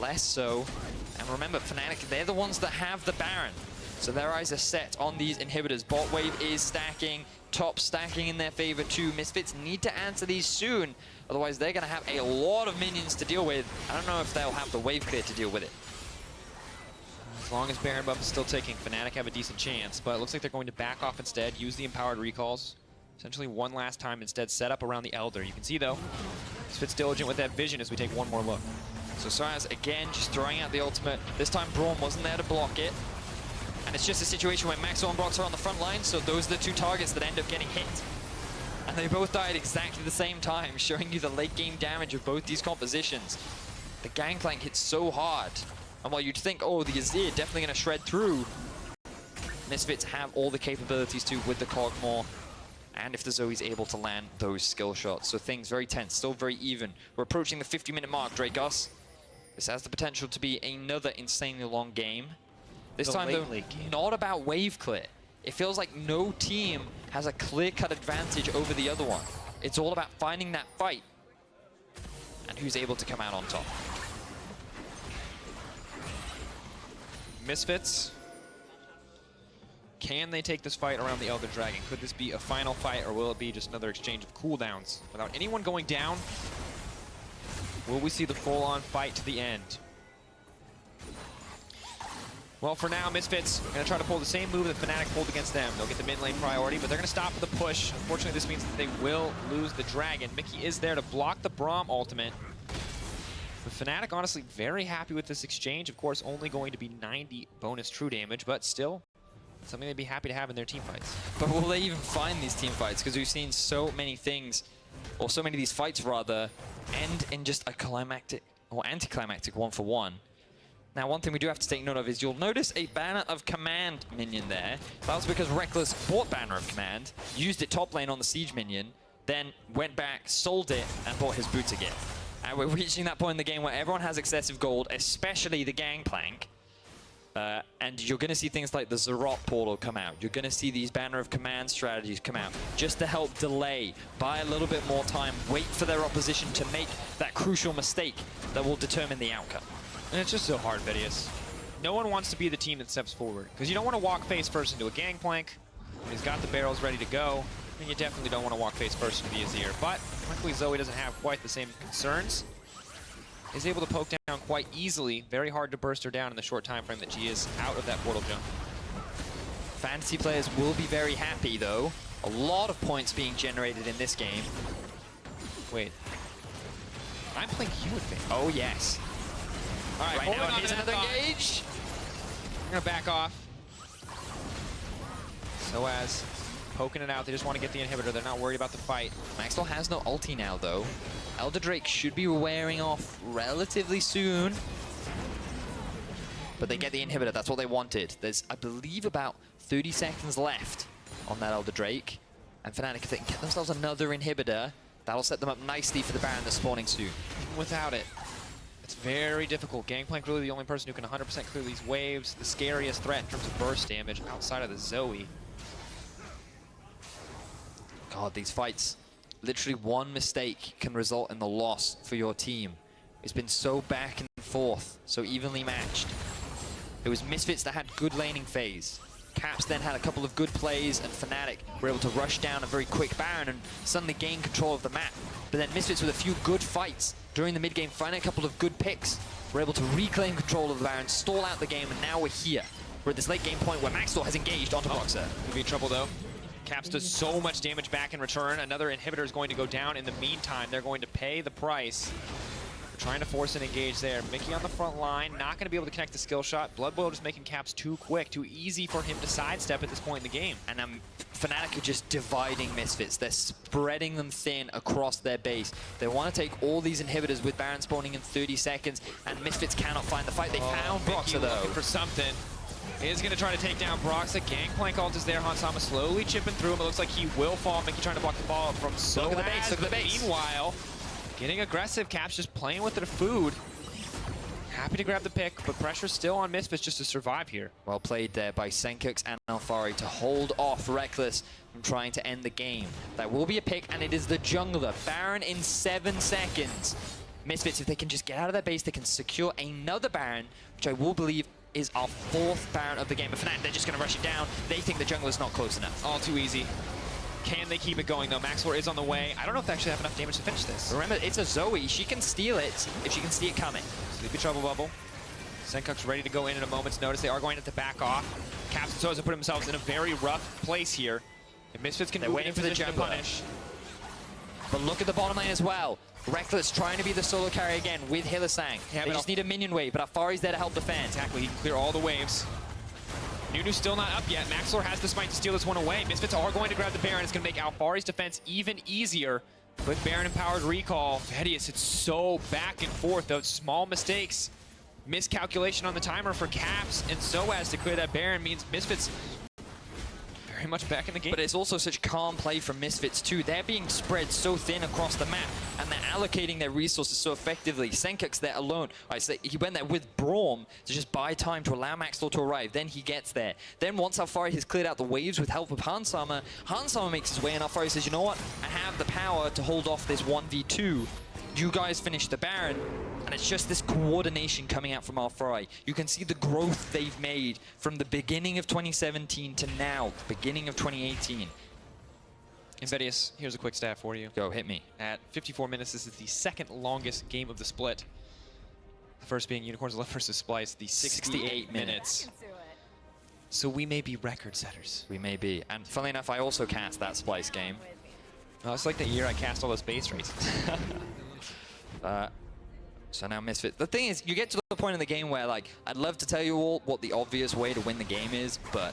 less so. And remember, Fnatic, they're the ones that have the Baron. So their eyes are set on these inhibitors. Bot wave is stacking, top stacking in their favor too. Misfits need to answer these soon. Otherwise, they're going to have a lot of minions to deal with. I don't know if they'll have the wave clear to deal with it. As long as Baron buff is still taking, Fnatic have a decent chance, but it looks like they're going to back off instead, use the empowered recalls, essentially one last time instead, set up around the Elder. You can see, though, Misfits diligent with that vision as we take one more look. So sOAZ, again, just throwing out the ultimate. This time, Braum wasn't there to block it. And it's just a situation where Maxlore and Broxah are on the front line, so those are the two targets that end up getting hit. And they both died exactly the same time, showing you the late game damage of both these compositions. The Gangplank hits so hard. And while you'd think, oh, the Azir definitely going to shred through, Misfits have all the capabilities to with the Kog'Maw, and if the Zoe's able to land those skill shots. So things very tense, still very even. We're approaching the 50-minute mark, Drakos. This has the potential to be another insanely long game. This time, though, not about wave clear. It feels like no team has a clear-cut advantage over the other one. It's all about finding that fight and who's able to come out on top. Misfits, can they take this fight around the Elder Dragon? Could this be a final fight, or will it be just another exchange of cooldowns? Without anyone going down, will we see the full-on fight to the end? Well, for now, Misfits going to try to pull the same move that Fnatic pulled against them. They'll get the mid lane priority, but they're going to stop with the push. Unfortunately, this means that they will lose the Dragon. Mikyx is there to block the Braum ultimate. But Fnatic, honestly, very happy with this exchange. Of course, only going to be 90 bonus true damage, but still something they'd be happy to have in their team fights. But will they even find these team fights? Because we've seen so many things, or so many of these fights, rather, end in just a climactic, or anticlimactic 1-for-1. Now, one thing we do have to take note of is you'll notice a Banner of Command minion there. That was because Rekkles bought Banner of Command, used it top lane on the Siege minion, then went back, sold it, and bought his boots again. And we're reaching that point in the game where everyone has excessive gold, especially the Gangplank. And you're going to see things like the Zarot portal come out. You're going to see these Banner of Command strategies come out just to help delay, buy a little bit more time, wait for their opposition to make that crucial mistake that will determine the outcome. And it's just so hard, Vedius. No one wants to be the team that steps forward, because you don't want to walk face first into a Gangplank when he's got the barrels ready to go, and you definitely don't want to walk face first into the Azir. But luckily, Zoe doesn't have quite the same concerns. Is able to poke down quite easily. Very hard to burst her down in the short time frame that she is out of that portal jump. Fantasy players will be very happy, though. A lot of points being generated in this game. Wait. I'm playing you with me. Oh, yes. All right, Right now, on here's to that another thought. engage. I'm going to back off. sOAZ poking it out. They just want to get the inhibitor. They're not worried about the fight. Maxlore has no ulti now, though. Elder Drake should be wearing off relatively soon. But they get the inhibitor. That's what they wanted. There's, I believe, about 30 seconds left on that Elder Drake. And Fnatic, if they can get themselves another inhibitor, that'll set them up nicely for the Baron that's spawning soon. Without it, it's very difficult. Gangplank really the only person who can 100% clear these waves. The scariest threat in terms of burst damage outside of the Zoe. God, these fights, literally one mistake can result in the loss for your team. It's been so back and forth, so evenly matched. It was Misfits that had good laning phase. Caps then had a couple of good plays, and Fnatic were able to rush down a very quick Baron and suddenly gain control of the map. But then Misfits with a few good fights during the mid-game, finding a couple of good picks, were able to reclaim control of the Baron, stall out the game, and now we're here. We're at this late game point where Maxlore has engaged onto Broxah. Could be in trouble though. Caps does so much damage back in return. Another inhibitor is going to go down. In the meantime, they're going to pay the price. They're trying to force an engage there. Mikyx on the front line, not going to be able to connect the skill shot. Blood Boil just making Caps too quick, too easy for him to sidestep at this point in the game. And Fnatic are just dividing Misfits. They're spreading them thin across their base. They want to take all these inhibitors with Baron spawning in 30 seconds, and Misfits cannot find the fight. They found Broxah, though. Looking for something. Is going to try to take down Broxah. Gangplank ult is there. Hansama slowly chipping through him. It looks like he will fall. Mikyx trying to block the ball from sOAZ. Look at the base, look at the base. Meanwhile, getting aggressive. Caps just playing with their food. Happy to grab the pick, but pressure's still on Misfits just to survive here. Well played there by Sencux and Alphari to hold off Rekkles from trying to end the game. That will be a pick, and it is the jungler. Baron in 7 seconds. Misfits, if they can just get out of their base, they can secure another Baron, which I will believe is our 4th Baron of the game. But Fnatic, they're just going to rush it down. They think the jungler's not close enough. All too easy. Can they keep it going, though? Maxlore is on the way. I don't know if they actually have enough damage to finish this. Remember, it's a Zoe. She can steal it if she can see it coming. Sleepy Trouble Bubble. Sencux ready to go in at a moment's notice. They are going to have to back off. Caps and sOAZ have put themselves in a very rough place here. If Misfits can move in for the position to jungler. punish. But look at the bottom lane as well. Rekkles trying to be the solo carry again with Hylissang. Yeah, they just need a minion wave, but Alphari's there to help defend. Exactly, he can clear all the waves. Nunu's still not up yet. Maxlore has the smite to steal this one away. Misfits are going to grab the Baron. It's going to make Alphari's defense even easier. Quick Baron-empowered recall. Vedius, it's so back and forth. Those small mistakes. Miscalculation on the timer for Caps and sOAZ to clear that Baron means Misfits very much back in the game. But it's also such calm play from Misfits too. They're being spread so thin across the map, and they're allocating their resources so effectively. Sencux there alone. He went there with Braum to just buy time to allow Maxlore to arrive. Then he gets there. Then once Alphari has cleared out the waves with help of Hansama, Hansama makes his way, and Alphari says, you know what? I have the power to hold off this 1v2. You guys finish the Baron. And it's just this coordination coming out from Alphari. You can see the growth they've made from the beginning of 2017 to now, the beginning of 2018. And Vedius, here's a quick stat for you. Go, hit me. At 54 minutes, this is the 2nd longest game of the split. The first being Unicorns Left versus Splice, the 68 minutes. So we may be record setters. We may be. And funnily enough, I also cast that Splice game. Oh, it's like the year I cast all those base races. So now Misfits. The thing is, you get to the point in the game where, like, I'd love to tell you all what the obvious way to win the game is, but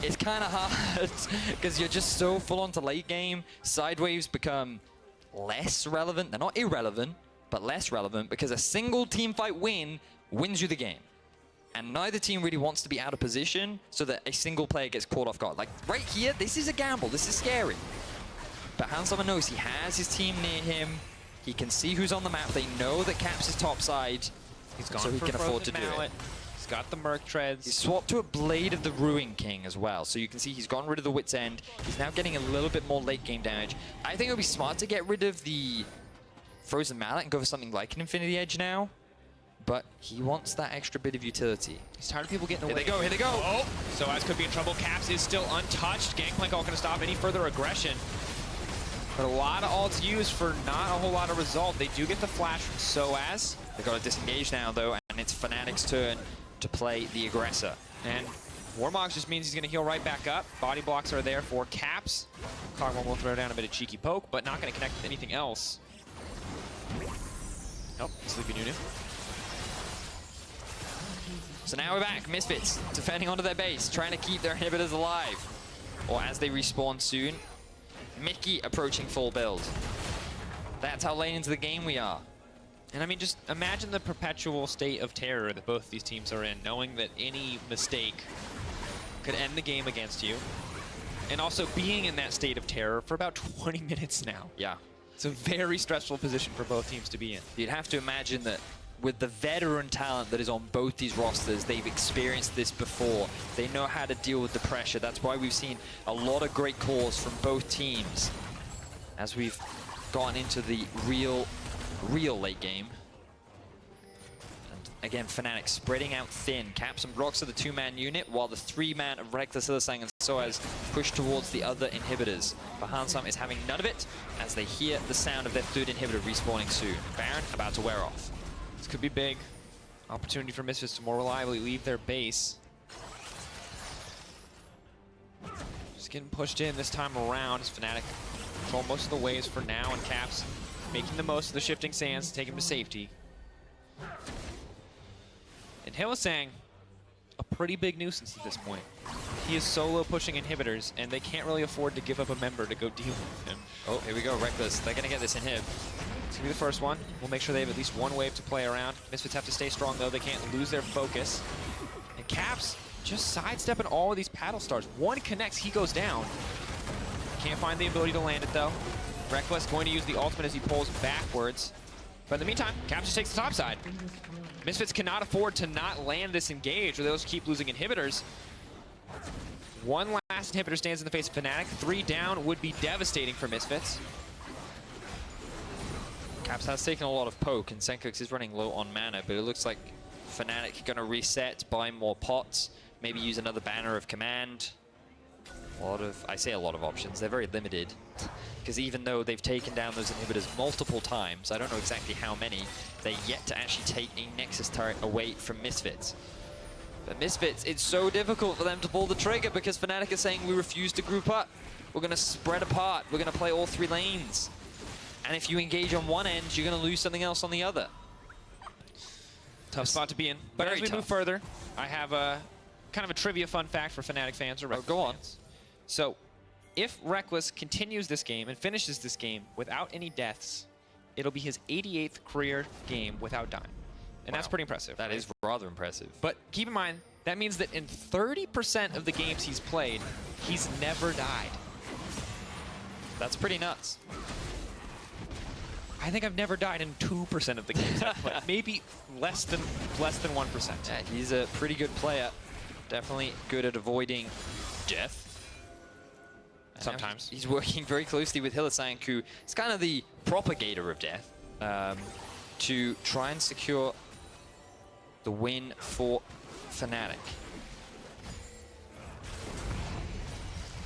it's kind of hard because you're just so full on to late game. Side waves become less relevant. They're not irrelevant, but less relevant because a single team fight win wins you the game. And neither team really wants to be out of position so that a single player gets caught off guard. Like, right here, this is a gamble. This is scary. But Hansama knows he has his team near him. He can see who's on the map. They know that Caps is topside, He's gone so he for can afford to do mallet. it. He's got the Merc Treads. He's swapped to a Blade of the Ruin King as well, so you can see he's gotten rid of the Wit's End. He's now getting a little bit more late game damage. I think it would be smart to get rid of the Frozen Mallet and go for something like an Infinity Edge now, but he wants that extra bit of utility. He's tired of people getting away. Here they go, here they go! Oh, sOAZ could be in trouble. Caps is still untouched. Gangplank all going to stop any further aggression. But a lot of ults used for not a whole lot of result. They do get the flash from sOAZ. They've got to disengage now, though, and it's Fnatic's turn to play the aggressor. And Warmogs just means he's going to heal right back up. Body blocks are there for Caps. Kog'Maw will throw down a bit of cheeky poke, but not going to connect with anything else. Nope, Sleepy Nunu. So now we're back. Misfits defending onto their base, trying to keep their inhibitors alive. Or as they respawn soon. Mikyx approaching full build. That's how late into the game we are. And I mean, just imagine the perpetual state of terror that both these teams are in, knowing that any mistake could end the game against you. And also being in that state of terror for about 20 minutes now. Yeah. It's a very stressful position for both teams to be in. You'd have to imagine that with the veteran talent that is on both these rosters, they've experienced this before. They know how to deal with the pressure. That's why we've seen a lot of great calls from both teams as we've gotten into the real late game. And again, Fnatic spreading out thin. Caps and Broxah the two-man unit, while the three-man of Rekkles, Hylissang, and sOAZ push towards the other inhibitors. But Hylissang is having none of it as they hear the sound of their third inhibitor respawning soon. Baron about to wear off. This could be big. Opportunity for Misfits to more reliably leave their base. Just getting pushed in this time around as Fnatic control most of the waves for now, and Caps making the most of the shifting sands to take him to safety. And Hylissang, a pretty big nuisance at this point. He is solo pushing inhibitors, and they can't really afford to give up a member to go deal with him. Oh, here we go, Rekkles. They're gonna get this inhib. It's gonna be the first one. We'll make sure they have at least one wave to play around. Misfits have to stay strong though. They can't lose their focus. And Caps just sidestepping all of these paddle stars. One connects, he goes down. Can't find the ability to land it though. Rekkles going to use the ultimate as he pulls backwards. But in the meantime, Caps just takes the top side. Misfits cannot afford to not land this engage or they'll just keep losing inhibitors. One last inhibitor stands in the face of Fnatic. 3 down would be devastating for Misfits. Caps has taken a lot of poke, and Sencux is running low on mana, but it looks like Fnatic are going to reset, buy more pots, maybe use another banner of command. I say a lot of options, they're very limited. Because even though they've taken down those inhibitors multiple times, I don't know exactly how many, they're yet to actually take a Nexus turret away from Misfits. But Misfits, it's so difficult for them to pull the trigger because Fnatic is saying we refuse to group up. We're going to spread apart, we're going to play all 3 lanes. And if you engage on one end, you're going to lose something else on the other. Tough spot to be in. But as we move further, I have a kind of a trivia fun fact for Fnatic fans. Or go on. So, if Rekkles continues this game and finishes this game without any deaths, it'll be his 88th career game without dying. And that's pretty impressive. That is rather impressive. But keep in mind, that means that in 30% of the games he's played, he's never died. That's pretty nuts. I think I've never died in 2% of the games I've played. Maybe less than 1%. Yeah, he's a pretty good player. Definitely good at avoiding death. Sometimes. He's working very closely with Hylissang, who is kind of the propagator of death, to try and secure the win for Fnatic.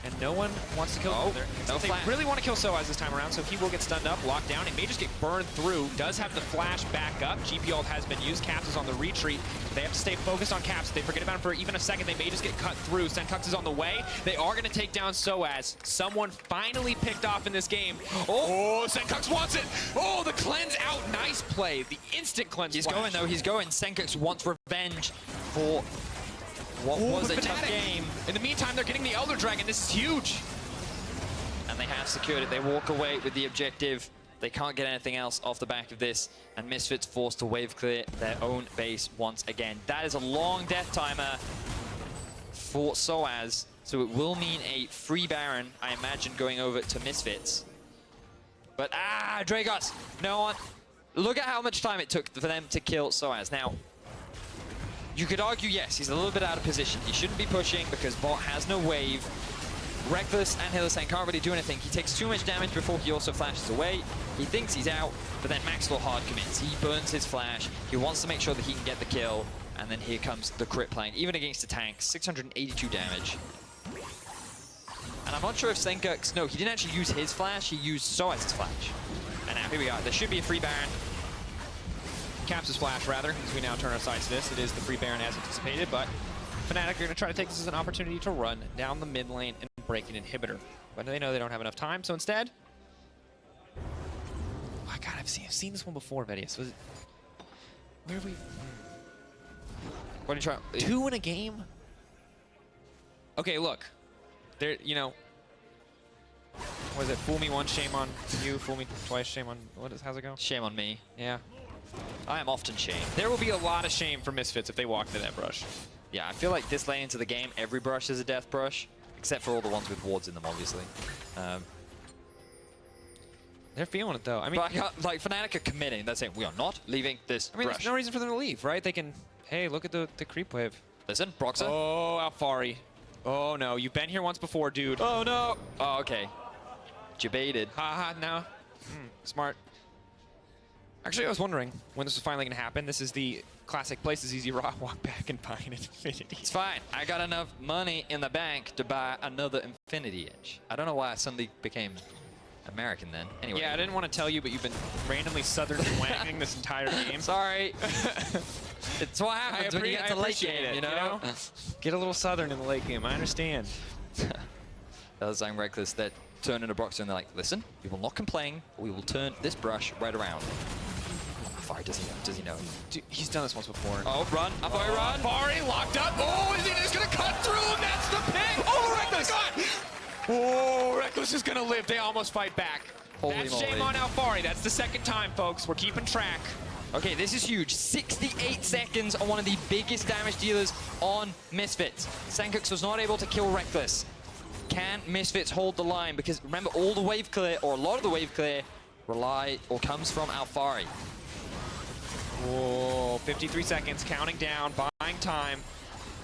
And no one wants to kill him there. No they flash. really want to kill sOAZ this time around, so he will get stunned up, locked down. It may just get burned through. Does have the flash back up. GP ult has been used. Caps is on the retreat. They have to stay focused on Caps. If they forget about him for even a second, they may just get cut through. Sencux is on the way. They are going to take down sOAZ. Someone finally picked off in this game. Oh, Sencux wants it. Oh, the cleanse out. Nice play. The instant cleanse. He's going, though. He's going. Sencux wants revenge for what was a tough game. In the meantime, they're getting the Elder Dragon. This is huge. And they have secured it. They walk away with the objective. They can't get anything else off the back of this. And Misfits forced to wave clear their own base once again. That is a long death timer for sOAZ. So it will mean a free Baron, I imagine, going over to Misfits. But, Drakos! No one. Look at how much time it took for them to kill sOAZ. Now, you could argue, yes, he's a little bit out of position. He shouldn't be pushing because bot has no wave. Rekkles and Hylissang can't really do anything. He takes too much damage before he also flashes away. He thinks he's out, but then Maxlore hard commits. He burns his flash. He wants to make sure that he can get the kill. And then here comes the crit plane. Even against a tank, 682 damage. And I'm not sure if Sencux... No, he didn't actually use his flash. He used sOAZ's flash. And now here we are. There should be a free Baron. Caps' flash, rather, as we now turn our sights to this. It is the free Baron as anticipated, but Fnatic are going to try to take this as an opportunity to run down the mid lane and break an inhibitor. But they know they don't have enough time, so instead... Oh my god, I've seen this one before, Vedius. Was it... Where have we... What are you trying? 2 in a game? Okay, look. There, you know... What is it? Fool me once, shame on you. Fool me twice, shame on... How's it go? Shame on me. Yeah. I am often shamed. There will be a lot of shame for Misfits if they walk into that brush. Yeah, I feel like this lane into the game, every brush is a death brush, except for all the ones with wards in them, obviously. They're feeling it, though. I mean, but like Fnatic are committing. They're saying, we are not leaving this brush. There's no reason for them to leave, right? They can, hey, look at the creep wave. Listen, Broxah. Oh, Alphari. Oh, no. You've been here once before, dude. Oh, no. Oh, okay. Debated. Haha, no. Smart. Actually, I was wondering when this was finally going to happen. This is the classic places easy walk back and buy an Infinity. It's fine. I got enough money in the bank to buy another Infinity Edge. I don't know why I suddenly became American then. Anyway. Yeah, I didn't want to tell you, but you've been randomly southern wagging this entire game. Sorry. It's what happens when you get to late game, it, you know? Get a little southern in the late game. I understand. That was saying Rekkles that turned into Broxah and they're like, listen, we will not complain. We will turn this brush right around. Alphari, does he know? Dude, he's done this once before. Oh, run. Alphari, run. Alphari locked up. Oh, is he just going to cut through? And that's the pick. Oh, Rekkles. Oh, my God. Oh, Rekkles is going to live. They almost fight back. Holy that's moly. shame on Alphari. That's the second time, folks. We're keeping track. Okay, this is huge. 68 seconds on one of the biggest damage dealers on Misfits. Sencux was not able to kill Rekkles. Can Misfits hold the line? Because remember, all the wave clear, or a lot of the wave clear, comes from Alphari. Whoa, 53 seconds, counting down, buying time.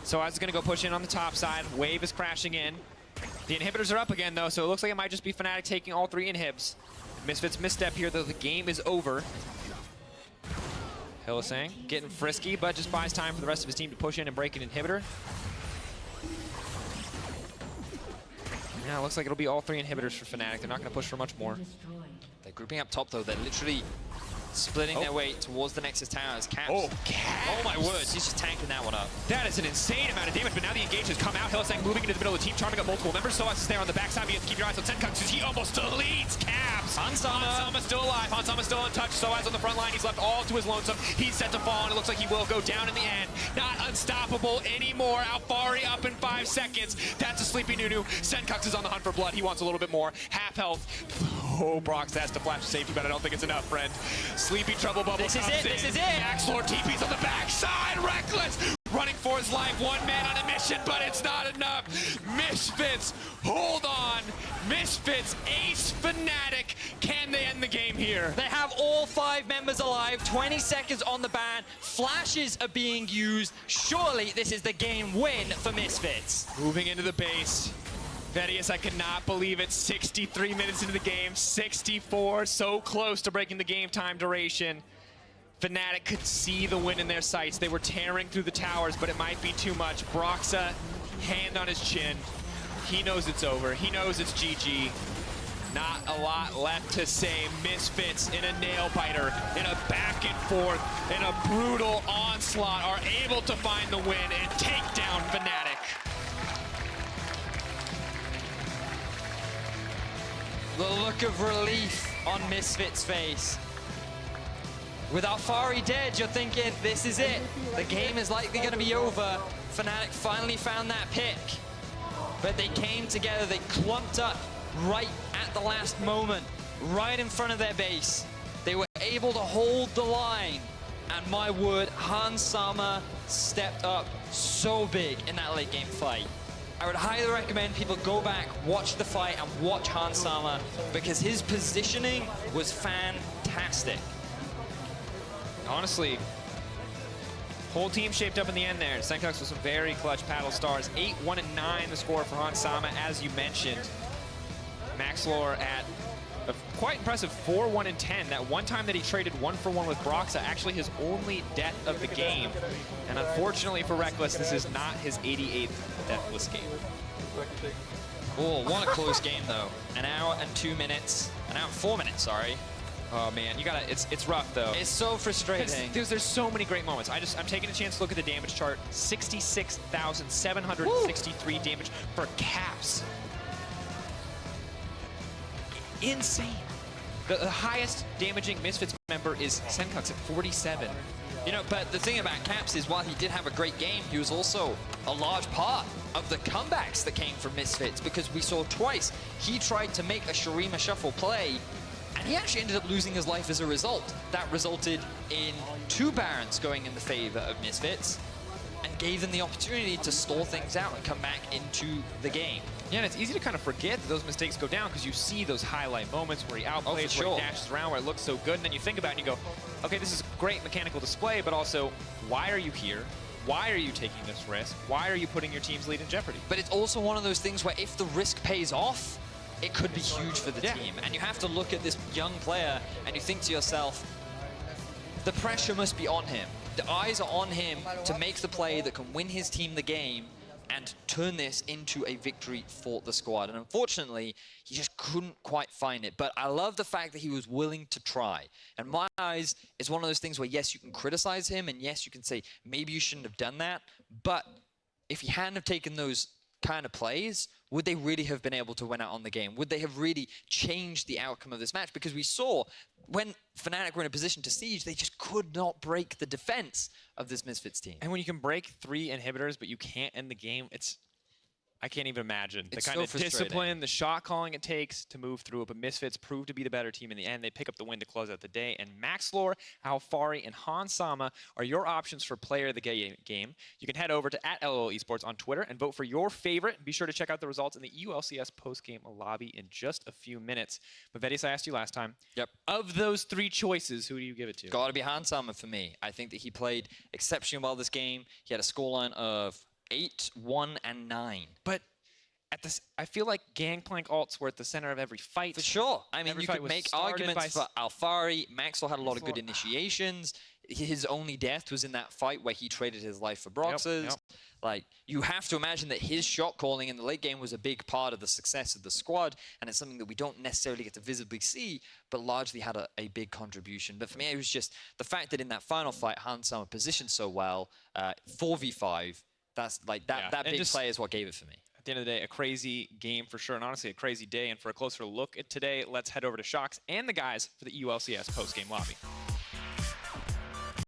sOAZ is going to go push in on the top side. Wave is crashing in. The inhibitors are up again, though, so it looks like it might just be Fnatic taking all 3 inhibs. Misfits misstep here, though the game is over. Hylissang getting frisky, but just buys time for the rest of his team to push in and break an inhibitor. Yeah, it looks like it'll be all 3 inhibitors for Fnatic. They're not going to push for much more. They're grouping up top, though. They're literally splitting their way towards the Nexus towers. Caps. Oh, Caps. Oh, my word. He's just tanking that one up. That is an insane amount of damage, but now the engage has come out. Hylissang moving into the middle of the team, charming up multiple members. sOAZ is there on the backside, but you have to keep your eyes on Sencux as he almost deletes Caps. Hansama still alive. Hansama still untouched. sOAZ on the front line. He's left all to his lonesome. He's set to fall, and it looks like he will go down in the end. Not unstoppable anymore. Alphari up in 5 seconds. That's a sleepy Nunu. Sencux is on the hunt for blood. He wants a little bit more. Half health. Oh, Broxah has to flash to safety, but I don't think it's enough, friend. Sleepy Trouble Bubble This is it. This is it. Maxlore TP's on the backside. Rekkles running for his life. One man on a mission, but it's not enough. Misfits, hold on. Misfits, ace Fnatic. Can they end the game here? They have all 5 members alive. 20 seconds on the ban. Flashes are being used. Surely this is the game win for Misfits. Moving into the base. Vedius, I cannot believe it. 63 minutes into the game, 64, so close to breaking the game time duration. Fnatic could see the win in their sights. They were tearing through the towers, but it might be too much. Broxah, hand on his chin. He knows it's over. He knows it's GG. Not a lot left to say. Misfits in a nail-biter, in a back and forth, in a brutal onslaught, are able to find the win and take down Fnatic. The look of relief on Misfits' face. With Alphari dead, you're thinking, this is it. The game is likely going to be over. Fnatic finally found that pick. But they came together, they clumped up right at the last moment, right in front of their base. They were able to hold the line. And my word, Hansama stepped up so big in that late game fight. I would highly recommend people go back, watch the fight, and watch Hansama, because his positioning was fantastic. Honestly, whole team shaped up in the end there. Sencux with some very clutch paddle stars. 8-1-9 the score for Hansama, as you mentioned. Maxlore at a quite impressive 4-1-10. That one time that he traded 1-for-1 with Broxah, actually his only death of the game. And unfortunately for Rekkles, this is not his 88th deathless game. Oh, what a close game though. An hour and 4 minutes, sorry. Oh man, you gotta. It's rough though. It's so frustrating. There's so many great moments. I'm taking a chance to look at the damage chart. 66,763 damage for Caps. Insane. The highest damaging Misfits member is Sencux at 47. You know, but the thing about Caps is while he did have a great game, he was also a large part of the comebacks that came from Misfits, because we saw twice he tried to make a Shurima Shuffle play, and he actually ended up losing his life as a result. That resulted in 2 Barons going in the favor of Misfits, and gave them the opportunity to stall things out and come back into the game. Yeah, and it's easy to kind of forget that those mistakes go down because you see those highlight moments where he outplays, where he dashes around, where it looks so good, and then you think about it and you go, okay, this is great mechanical display, but also, why are you here? Why are you taking this risk? Why are you putting your team's lead in jeopardy? But it's also one of those things where if the risk pays off, it could be huge for the team. And you have to look at this young player and you think to yourself, the pressure must be on him. The eyes are on him to make the play that can win his team the game and turn this into a victory for the squad. And unfortunately, he just couldn't quite find it. But I love the fact that he was willing to try. And my eyes is one of those things where, yes, you can criticize him, and yes, you can say, maybe you shouldn't have done that. But if he hadn't have taken those kind of plays, would they really have been able to win out on the game? Would they have really changed the outcome of this match? Because we saw when Fnatic were in a position to siege, they just could not break the defense of this Misfits team. And when you can break 3 inhibitors, but you can't end the game, I can't even imagine the kind of discipline, the shot calling it takes to move through it. But Misfits proved to be the better team in the end. They pick up the win to close out the day. And Maxlore, Alphari, and Hansama are your options for player of the game. You can head over to @LOL Esports on Twitter and vote for your favorite. Be sure to check out the results in the EULCS post-game lobby in just a few minutes. But Vedius, I asked you last time. Yep. Of those 3 choices, who do you give it to? Got to be Hansama for me. I think that he played exceptionally well this game. He had a scoreline of 8, 1, and 9. But at this, I feel like Gangplank ults were at the center of every fight. For sure. I mean, you could make arguments for Alphari. Maxwell had a lot of good initiations. His only death was in that fight where he traded his life for Broxah's. Yep. Like, you have to imagine that his shot calling in the late game was a big part of the success of the squad, and it's something that we don't necessarily get to visibly see, but largely had a big contribution. But for me, it was just the fact that in that final fight, Hansama positioned so well, 4v5, that's like that big play is what gave it for me. At the end of the day, a crazy game for sure, and honestly a crazy day. And for a closer look at today, let's head over to Shox and the guys for the EULCS post-game lobby.